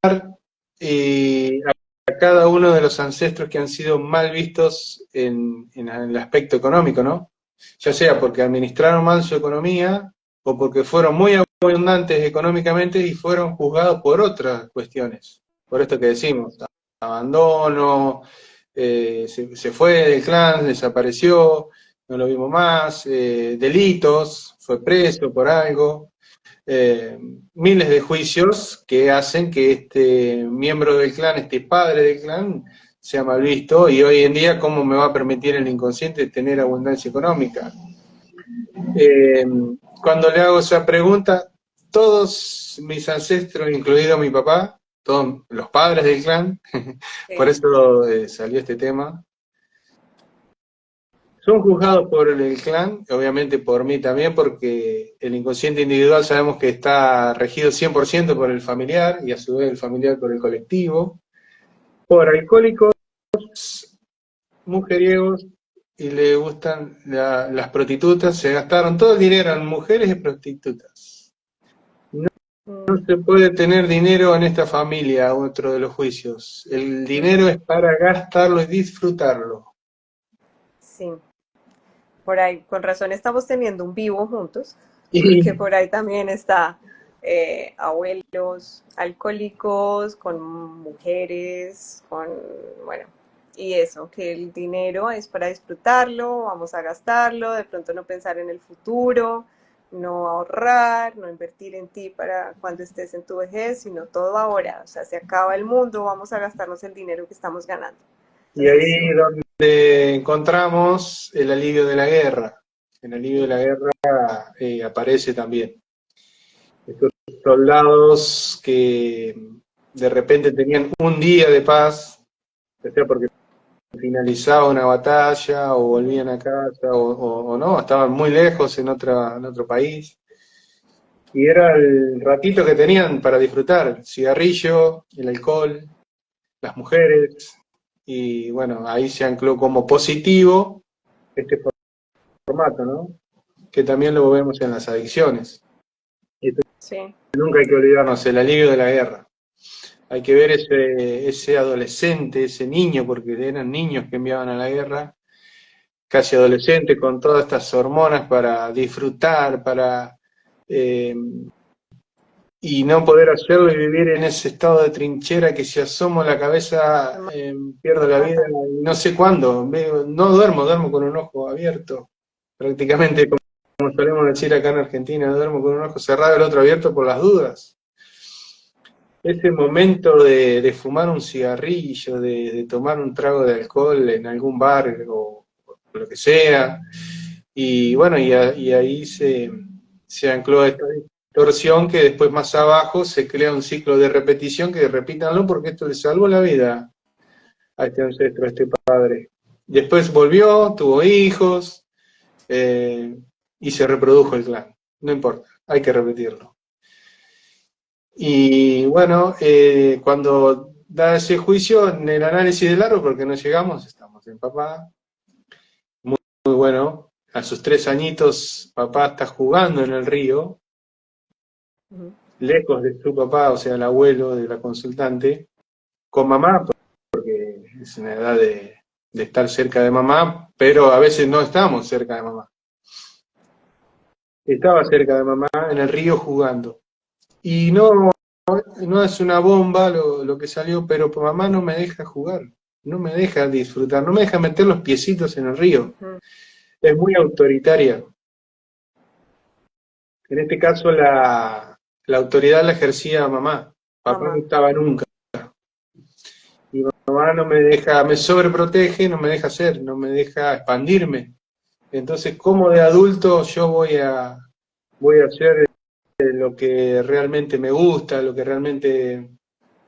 a cada uno de los ancestros que han sido mal vistos en el aspecto económico, ¿no? Ya sea porque administraron mal su economía o porque fueron muy abundantes económicamente y fueron juzgados por otras cuestiones. Por esto que decimos, abandono, se fue del clan, desapareció, no lo vimos más, delitos, fue preso por algo. Miles de juicios que hacen que este miembro del clan, este padre del clan, sea mal visto, y hoy en día, ¿cómo me va a permitir el inconsciente tener abundancia económica? Cuando le hago esa pregunta, todos mis ancestros, incluido mi papá, todos los padres del clan, por eso salió este tema, son juzgados por el clan, obviamente por mí también, porque el inconsciente individual sabemos que está regido 100% por el familiar, y a su vez el familiar por el colectivo, por alcohólicos, mujeriegos, y le gustan las prostitutas. Se gastaron todo el dinero en mujeres y prostitutas. No se puede tener dinero en esta familia, otro de los juicios. El dinero es para gastarlo y disfrutarlo. Sí. Por ahí, con razón estamos teniendo un vivo juntos, porque por ahí también está abuelos alcohólicos, con mujeres, bueno, y eso, que el dinero es para disfrutarlo, vamos a gastarlo, de pronto no pensar en el futuro, no ahorrar, no invertir en ti para cuando estés en tu vejez, sino todo ahora. O sea, se acaba el mundo, vamos a gastarnos el dinero que estamos ganando. Y ahí donde encontramos el alivio de la guerra. El alivio de la guerra aparece también. Estos soldados que de repente tenían un día de paz, ya sea porque finalizaba una batalla o volvían a casa o no, estaban muy lejos en otro país. Y era el ratito que tenían para disfrutar, el cigarrillo, el alcohol, las mujeres. Y bueno, ahí se ancló como positivo este formato, ¿no? Que también lo vemos en las adicciones. Sí. Nunca hay que olvidarnos el alivio de la guerra. Hay que ver ese adolescente, ese niño, porque eran niños que enviaban a la guerra, casi adolescente, con todas estas hormonas para disfrutar, eh, y no poder hacerlo y vivir en ese estado de trinchera que si asomo la cabeza pierdo la vida Matan. y no sé cuándo. No duermo, duermo con un ojo abierto, prácticamente como solemos decir acá en Argentina, duermo con un ojo cerrado y el otro abierto por las dudas. Ese momento de fumar un cigarrillo, de tomar un trago de alcohol en algún bar o lo que sea, y bueno, y ahí se ancló esta distorsión que después más abajo se crea un ciclo de repetición que repítanlo porque esto le salvó la vida a este ancestro, a este padre. Después volvió, tuvo hijos y se reprodujo el clan. No importa, hay que repetirlo. Y bueno, cuando da ese juicio en el análisis del árbol, porque no llegamos, estamos en papá, muy bueno. A sus 3 añitos, papá está jugando en el río, lejos de su papá, o sea, el abuelo de la consultante, con mamá, porque es una edad de estar cerca de mamá, pero a veces no estamos cerca de mamá. Estaba cerca de mamá en el río jugando. Y no es una bomba lo que salió, pero mamá no me deja jugar, no me deja disfrutar, no me deja meter los piecitos en el río. Es muy autoritaria. En este caso la autoridad la ejercía mamá. Papá no Mamá. estaba nunca. Y mamá no me deja, me sobreprotege, no me deja hacer, no me deja expandirme. Entonces, ¿cómo de adulto yo voy a hacer lo que realmente me gusta, lo que realmente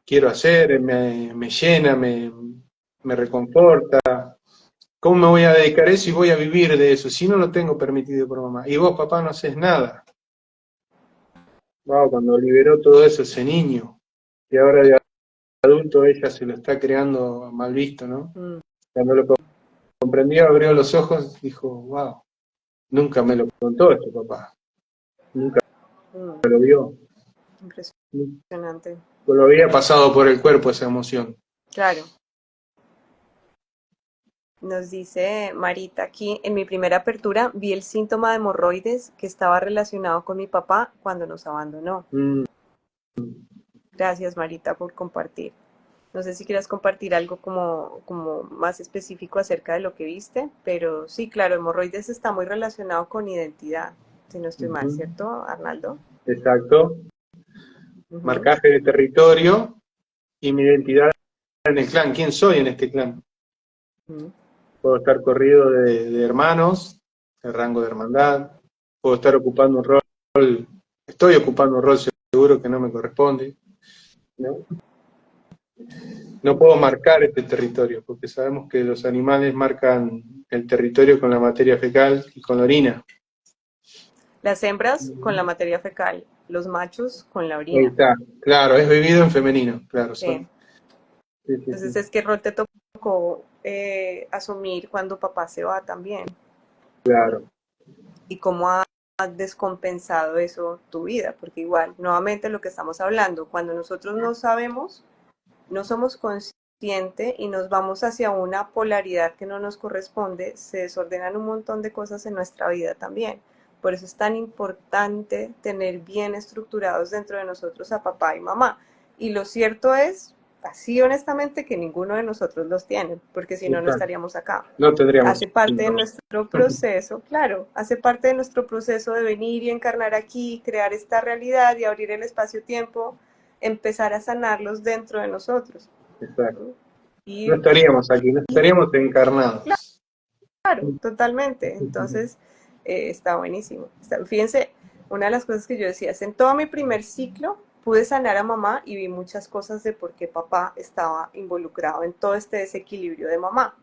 quiero hacer, me llena, me reconforta? ¿Cómo me voy a dedicar a eso y voy a vivir de eso si no lo tengo permitido por mamá? Y vos, papá, no haces nada. Wow, cuando liberó todo eso ese niño, y ahora de adulto ella se lo está creando mal visto, ¿no? Cuando lo comprendió, abrió los ojos, dijo, wow, nunca me lo contó esto, papá, nunca lo vio, Impresionante. lo había pasado por el cuerpo esa emoción. Claro. Nos dice Marita aquí, en mi primera apertura vi el síntoma de hemorroides que estaba relacionado con mi papá cuando nos abandonó. Mm. Gracias Marita por compartir. No sé si quieras compartir algo como más específico acerca de lo que viste, pero sí, claro, hemorroides está muy relacionado con identidad, si no estoy mal, ¿cierto, Arnaldo? Exacto, Ujú, marcaje de territorio y mi identidad en el clan, ¿quién soy en este clan? ujú, Puedo estar corrido de hermanos, de rango de hermandad, puedo estar ocupando un rol, estoy ocupando un rol seguro que no me corresponde, ¿no? No puedo marcar este territorio, porque sabemos que los animales marcan el territorio con la materia fecal y con la orina. las hembras con la materia fecal, los machos con la Ahí orina. está, claro, es vivido en femenino, claro, Sí. son. Sí, sí, Entonces sí. es que rol te tocó asumir cuando papá se va también Claro. y cómo ha descompensado eso tu vida, porque igual, nuevamente lo que estamos hablando, cuando nosotros no sabemos, no somos conscientes y nos vamos hacia una polaridad que no nos corresponde, se desordenan un montón de cosas en nuestra vida también. Por eso es tan importante tener bien estructurados dentro de nosotros a papá y mamá. Y lo cierto es, así honestamente, que ninguno de nosotros los tiene, porque si no, no Exacto. estaríamos acá. No tendríamos Hace parte de síntomas. nuestro proceso, claro, hace parte de nuestro proceso de venir y encarnar aquí, crear esta realidad y abrir el espacio-tiempo, empezar a sanarlos dentro de nosotros. Exacto. No Y estaríamos aquí, no estaríamos encarnados. claro, totalmente. Entonces, está buenísimo. Fíjense, una de las cosas que yo decía es, en todo mi primer ciclo pude sanar a mamá y vi muchas cosas de por qué papá estaba involucrado en todo este desequilibrio de mamá.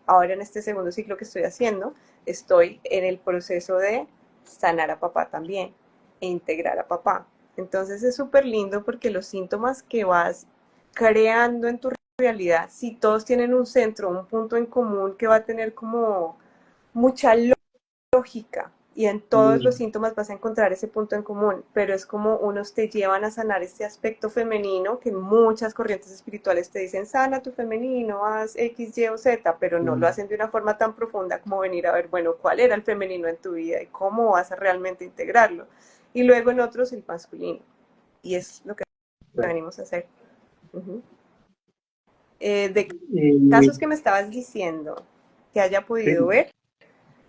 Ahora en este segundo ciclo que estoy haciendo, estoy en el proceso de sanar a papá también e integrar a papá. Entonces es súper lindo porque los síntomas que vas creando en tu realidad, si todos tienen un centro, un punto en común que va a tener como mucha lógica y en todos los síntomas vas a encontrar ese punto en común, pero es como unos te llevan a sanar este aspecto femenino que muchas corrientes espirituales te dicen, sana tu femenino, haz X, Y o Z, pero no lo hacen de una forma tan profunda como venir a ver, bueno, cuál era el femenino en tu vida y cómo vas a realmente integrarlo. Y luego en otros el masculino, y es lo que venimos a hacer. De casos que me estabas diciendo que haya podido Sí, ver,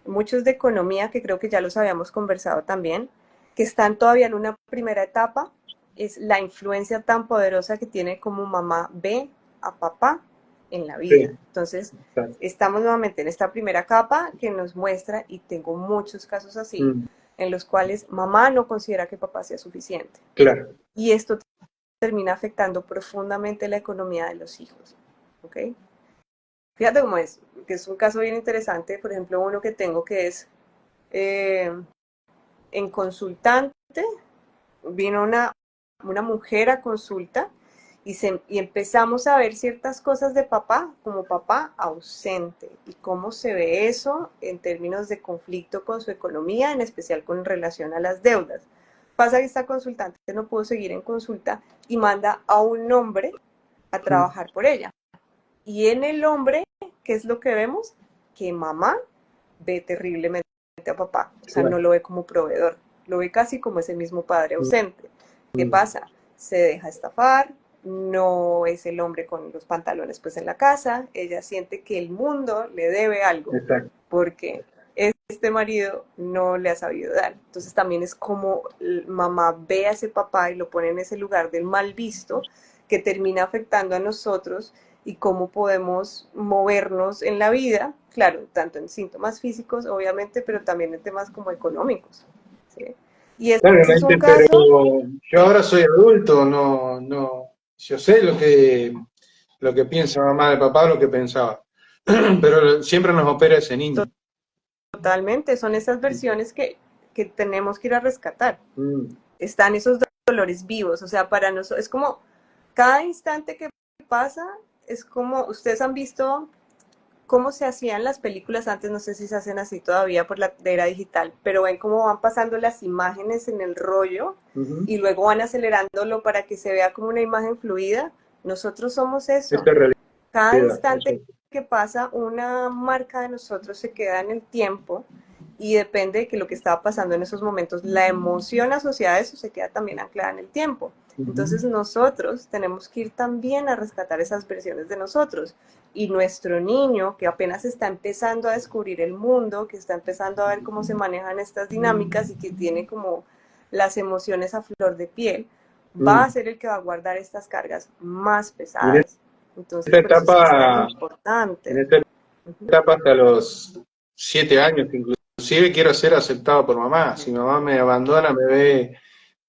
muchos de economía, que creo que ya los habíamos conversado también, que están todavía en una primera etapa, es la influencia tan poderosa que tiene como mamá ve a papá en la sí, vida. Entonces, exacto. estamos nuevamente en esta primera capa que nos muestra, y tengo muchos casos así, en los cuales mamá no considera que papá sea suficiente. Claro. Y esto termina afectando profundamente la economía de los hijos. ¿Ok? Fíjate cómo es, que es un caso bien interesante. Por ejemplo, uno que tengo que es eh, en consultante, vino una mujer a consulta y empezamos a ver ciertas cosas de papá, como papá ausente, y cómo se ve eso en términos de conflicto con su economía, en especial con relación a las deudas. Pasa que esta consultante no pudo seguir en consulta y manda a un hombre a trabajar por ella. Y en el hombre, ¿qué es lo que vemos? Que mamá ve terriblemente a papá, o sea, no Claro. lo ve como proveedor, lo ve casi como ese mismo padre ausente. ¿Qué pasa? Se deja estafar, no es el hombre con los pantalones pues en la casa, ella siente que el mundo le debe algo, Exacto. porque este marido no le ha sabido dar. Entonces también es como mamá ve a ese papá y lo pone en ese lugar del mal visto, que termina afectando a nosotros y cómo podemos movernos en la vida, claro, tanto en síntomas físicos, obviamente, pero también en temas como económicos. ¿Sí? Y ese es un Claramente, pero caso. yo ahora soy adulto, no, yo sé lo que piensa mamá de papá, lo que pensaba, pero siempre nos opera ese niño. Totalmente, son esas versiones que tenemos que ir a rescatar. Mm, Están esos dolores vivos, o sea, para nosotros, es como cada instante que pasa, es como, ustedes han visto cómo se hacían las películas antes, no sé si se hacen así todavía por la era digital, pero ven cómo van pasando las imágenes en el rollo ujú. y luego van acelerándolo para que se vea como una imagen fluida. Nosotros somos eso. Esa es Cada realidad. instante que pasa, una marca de nosotros se queda en el tiempo y depende de que lo que estaba pasando en esos momentos, la emoción asociada a eso se queda también anclada en el tiempo. Entonces Ujú. nosotros tenemos que ir también a rescatar esas versiones de nosotros. Y nuestro niño, que apenas está empezando a descubrir el mundo, que está empezando a ver cómo se manejan estas dinámicas y que tiene como las emociones a flor de piel, va a Mm. ser el que va a guardar estas cargas más Y en pesadas. Entonces, esta por eso es que es tan etapa, en importante. esta Ujú. etapa hasta los 7 años, inclusive quiero ser aceptado por mamá. Si mamá me abandona, me ve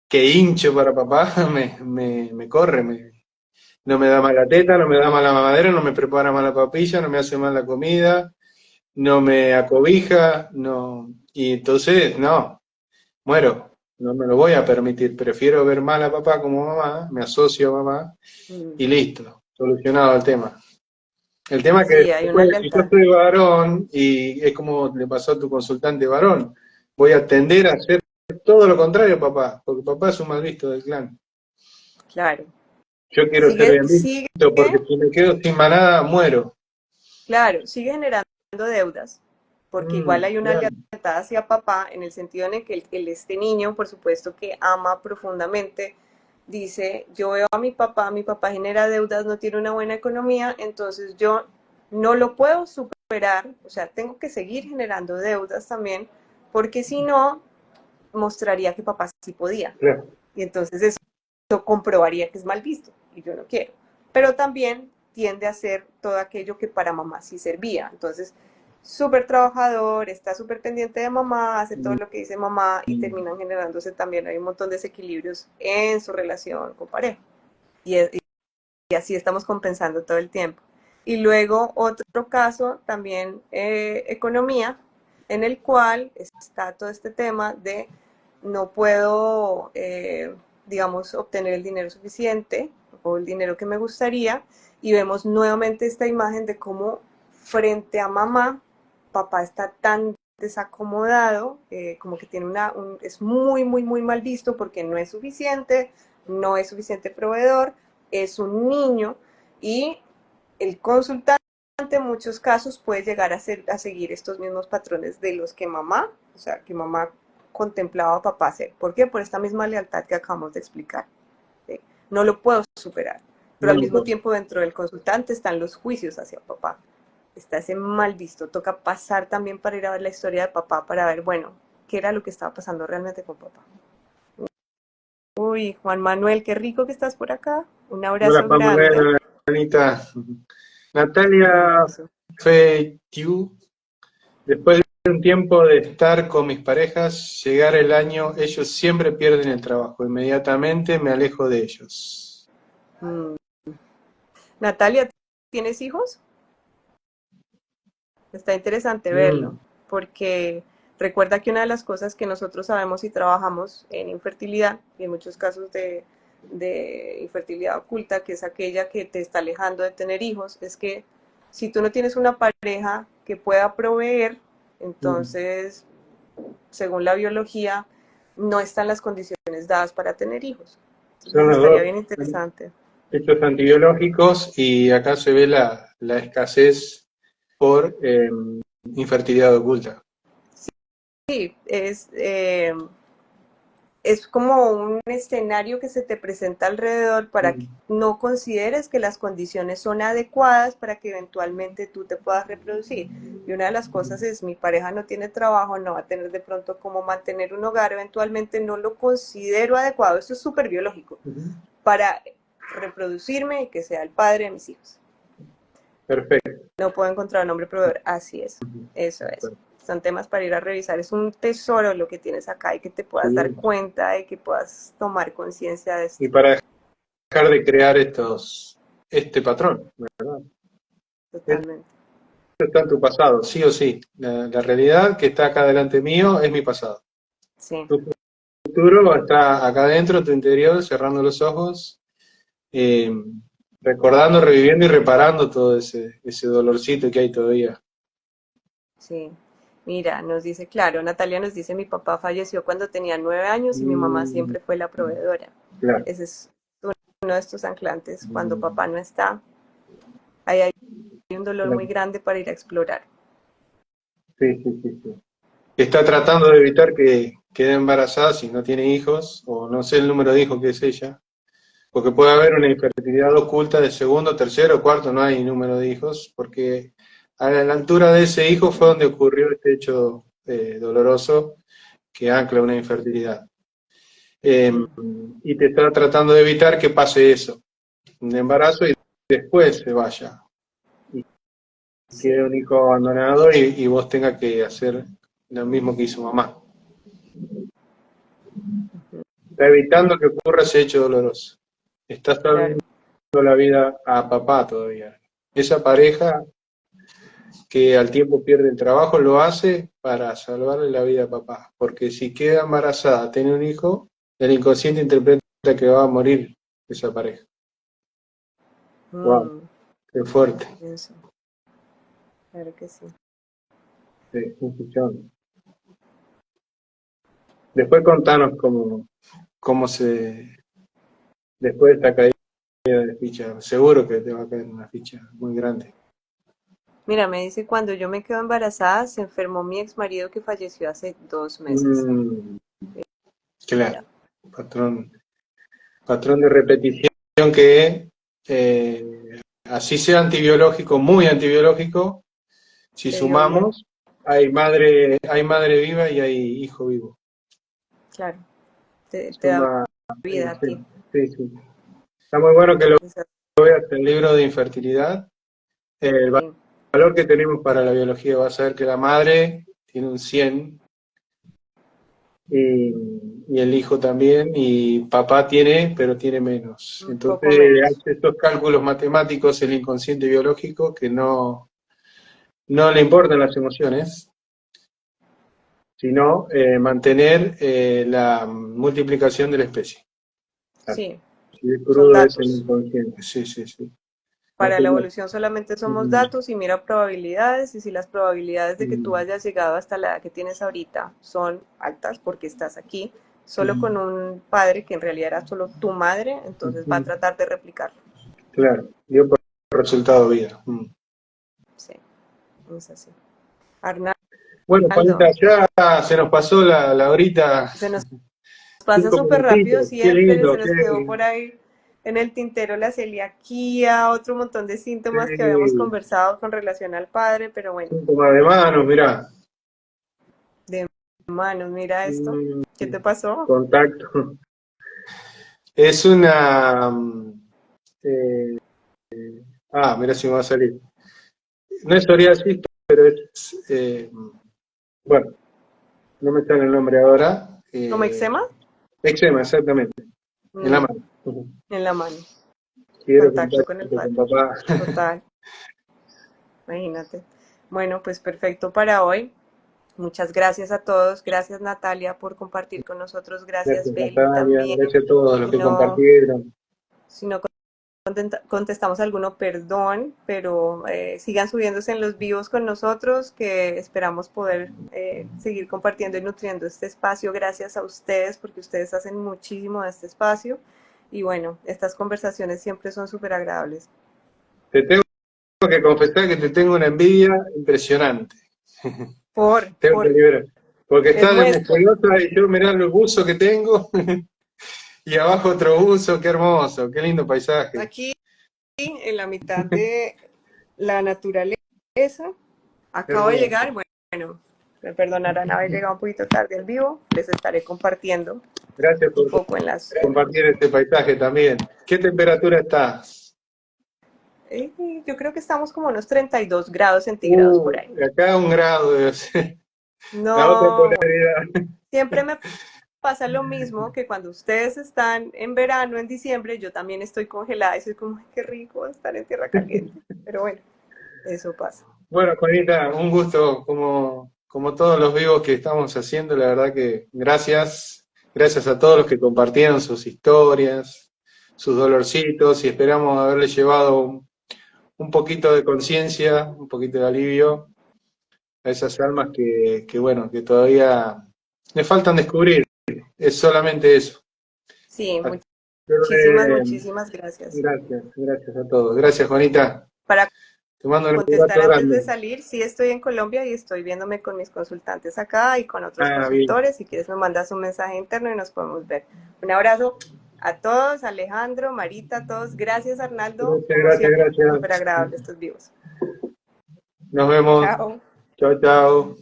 que hincho para papá, me corre, no me da mala teta, no me da mala mamadera, no me prepara mala papilla, no me hace mala comida, no me acobija, no. Y entonces, no, muero, no me lo voy a permitir. Prefiero ver mal a papá como mamá, me asocio a mamá y Mm. listo, solucionado el tema. El tema es que Sí, hay una después, si yo lealtad. soy varón, y es como le pasó a tu consultante varón, voy a tender a hacer todo lo contrario, papá, porque papá es un mal visto del clan. Claro. Yo quiero ser Sigue, bien sigue, visto porque si me quedo sin manada, muero. claro, sigue generando deudas, porque igual hay una Claro. lealtad hacia papá en el sentido en el que este niño, por supuesto, que ama profundamente, dice, yo veo a mi papá genera deudas, no tiene una buena economía, entonces yo no lo puedo superar, o sea, tengo que seguir generando deudas también, porque si no, mostraría que papá sí podía. Claro. Y entonces eso comprobaría que es mal visto y yo no quiero. Pero también tiende a ser todo aquello que para mamá sí servía. Entonces, súper trabajador, está súper pendiente de mamá, hace todo lo que dice mamá y terminan generándose también, hay un montón de desequilibrios en su relación con pareja. Y, y así estamos compensando todo el tiempo. Y luego otro caso, también economía, en el cual está todo este tema de no puedo, digamos, obtener el dinero suficiente o el dinero que me gustaría, y vemos nuevamente esta imagen de cómo frente a mamá, papá está tan desacomodado, como que tiene es muy, muy, muy mal visto porque no es suficiente, no es suficiente proveedor, es un niño y el consultante en muchos casos puede llegar a seguir estos mismos patrones de los que mamá, o sea, que mamá contemplaba a papá hacer. ¿Por qué? Por esta misma lealtad que acabamos de explicar. ¿Sí? No lo puedo superar, pero No al lo mismo puedo. tiempo dentro del consultante están los juicios hacia papá. Está ese mal visto. Toca pasar también para ir a ver la historia de papá, para ver, bueno, qué era lo que estaba pasando realmente con papá. Uy, Juan Manuel, qué rico que estás por acá. Un Hola, abrazo Juan Manuel, grande. hola, Anita. Natalia Eso. Fetiu, después de un tiempo de estar con mis parejas, llegar el año, ellos siempre pierden el trabajo. Inmediatamente me alejo de ellos. Mm. Natalia, ¿tienes hijos? Está interesante verlo, Mm, porque recuerda que una de las cosas que nosotros sabemos y trabajamos en infertilidad, y en muchos casos de infertilidad oculta, que es aquella que te está alejando de tener hijos, es que si tú no tienes una pareja que pueda proveer, mm. entonces, según la biología, no están las condiciones dadas para tener hijos. Son Entonces los estaría dos bien interesante. hechos antibiológicos y acá se ve la escasez por infertilidad oculta. Sí, es como un escenario que se te presenta alrededor para que Mm. no consideres que las condiciones son adecuadas para que eventualmente tú te puedas reproducir. Y una de las cosas es, mi pareja no tiene trabajo, no va a tener de pronto cómo mantener un hogar, eventualmente no lo considero adecuado, esto es súper biológico, Ujú. para reproducirme y que sea el padre de mis hijos. Perfecto. No puedo encontrar un hombre proveedor, así es, eso es. Son temas para ir a revisar. Es un tesoro lo que tienes acá y que te puedas dar Sí. cuenta y que puedas tomar conciencia de Y esto. para dejar de crear este patrón, ¿verdad? Esto Totalmente. está en tu pasado, sí o sí. La realidad que está acá delante mío es mi pasado. Sí, Tu futuro está acá adentro, tu interior, cerrando los ojos, eh, recordando, reviviendo y reparando todo ese dolorcito que hay todavía. sí. Mira, nos dice, claro, Natalia nos dice, mi papá falleció cuando tenía 9 años y mi mamá Mm, siempre fue la proveedora. claro. Ese es uno de estos anclantes. Cuando papá no está, ahí hay un dolor Claro. muy grande para ir a explorar. Sí, sí, sí, sí. Está tratando de evitar que quede embarazada si no tiene hijos, o no sé el número de hijos que es ella, porque puede haber una infertilidad oculta de segundo, tercero, cuarto, no hay número de hijos, porque a la altura de ese hijo fue donde ocurrió este hecho doloroso que ancla una infertilidad. Eh, Mm. y te está tratando de evitar que pase eso, un embarazo y después se vaya, y quede Sí. un hijo abandonado y vos tengas que hacer lo mismo que hizo mamá. Ujú. Está evitando que ocurra ese hecho doloroso. Está salvando Claro. la vida a papá todavía. Esa pareja que al tiempo pierde el trabajo lo hace para salvarle la vida a papá. Porque si queda embarazada, tiene un hijo, el inconsciente interpreta que va a morir esa pareja. Wow, Mm, qué fuerte. eso. Claro que sí. Sí, un pichón. Después contanos cómo después de esta caída de ficha, seguro que te va a caer una ficha muy grande. Mira, me dice, cuando yo me quedo embarazada, se enfermó mi ex marido que falleció hace 2 meses. Mm, Mira, claro, patrón, patrón de repetición que así sea antibiológico, muy antibiológico, si te dio bien, sumamos, hay madre viva y hay hijo vivo. claro, te da Suma, vida aquí. sí, sí, sí. Está muy bueno que lo Esa- veas en el libro de infertilidad. El Sí, valor que tenemos para la biología va a ser que la madre tiene un 100 y, y el hijo también, y papá tiene, pero tiene menos. un Entonces, poco menos. hace estos cálculos matemáticos el inconsciente biológico que no le importan las emociones, sino mantener la multiplicación de la especie. Sí, Si es son crudo es el datos. inconsciente, sí, sí, sí. Para la evolución solamente somos datos y mira probabilidades, y si las probabilidades de que tú hayas llegado hasta la edad que tienes ahorita son altas porque estás aquí, solo con un padre que en realidad era solo tu madre, entonces va a tratar de replicarlo. Claro, dio por resultado vida. Sí, es así. Arnaldo, Bueno, Juanita, ya se nos pasó la horita. se nos pasa 5 súper rápido minutitos. Qué siempre, lindo, se nos quedó por ahí en el tintero la celiaquía, otro montón de síntomas que habíamos conversado con relación al padre, pero bueno. Síntomas de manos, mirá. De manos, mira esto. ¿Qué te pasó? Contacto. Es una... mira si me va a salir. No es psoriasis, pero es... bueno, no me sale el nombre ahora. ¿Como eczema? Eczema, exactamente. En la mano. En la mano. Quiero Contacto con el padre. con papá. Total. Imagínate. Bueno, pues perfecto para hoy. Muchas gracias a todos. Gracias, Natalia, por compartir con nosotros. Gracias, Beli, Natalia, también. gracias a todos los que compartieron. Si no contestamos alguno, perdón, pero sigan subiéndose en los vivos con nosotros, que esperamos poder seguir compartiendo y nutriendo este espacio gracias a ustedes, porque ustedes hacen muchísimo de este espacio. Y bueno, estas conversaciones siempre son súper agradables. Te tengo que confesar que te tengo una envidia impresionante. Tengo que liberar. Porque está de musculosa y yo mirá los buzos que tengo. Y abajo otro buzo, qué hermoso, qué lindo paisaje. Aquí, en la mitad de la naturaleza, acabo de llegar, bueno, me perdonarán haber llegado un poquito tarde al vivo, les estaré compartiendo. Gracias por un poco en las... compartir este paisaje también. ¿Qué temperatura está? Yo creo que estamos como unos 32 grados centígrados por ahí. Acá 1 grado debe ser. No, la otra polaridad. Siempre me pasa lo mismo que cuando ustedes están en verano, en diciembre, yo también estoy congelada y soy como, ay, qué rico estar en tierra caliente. Pero bueno, eso pasa. Bueno, Juanita, un gusto como todos los vivos que estamos haciendo, la verdad que gracias a todos los que compartieron sus historias, sus dolorcitos, y esperamos haberle llevado un poquito de conciencia, un poquito de alivio a esas almas que bueno, que todavía le faltan descubrir. Es solamente eso. Sí, muchísimas gracias. Gracias a todos. Gracias, Juanita. Para te mando un contestar antes de salir, sí estoy en Colombia y estoy viéndome con mis consultantes acá y con otros consultores. Bien. Si quieres me mandas un mensaje interno y nos podemos ver. Un abrazo a todos, Alejandro, Marita, a todos. Gracias, Arnaldo. Gracias. Súper agradable estos vivos. Nos vemos. Chao. Chao.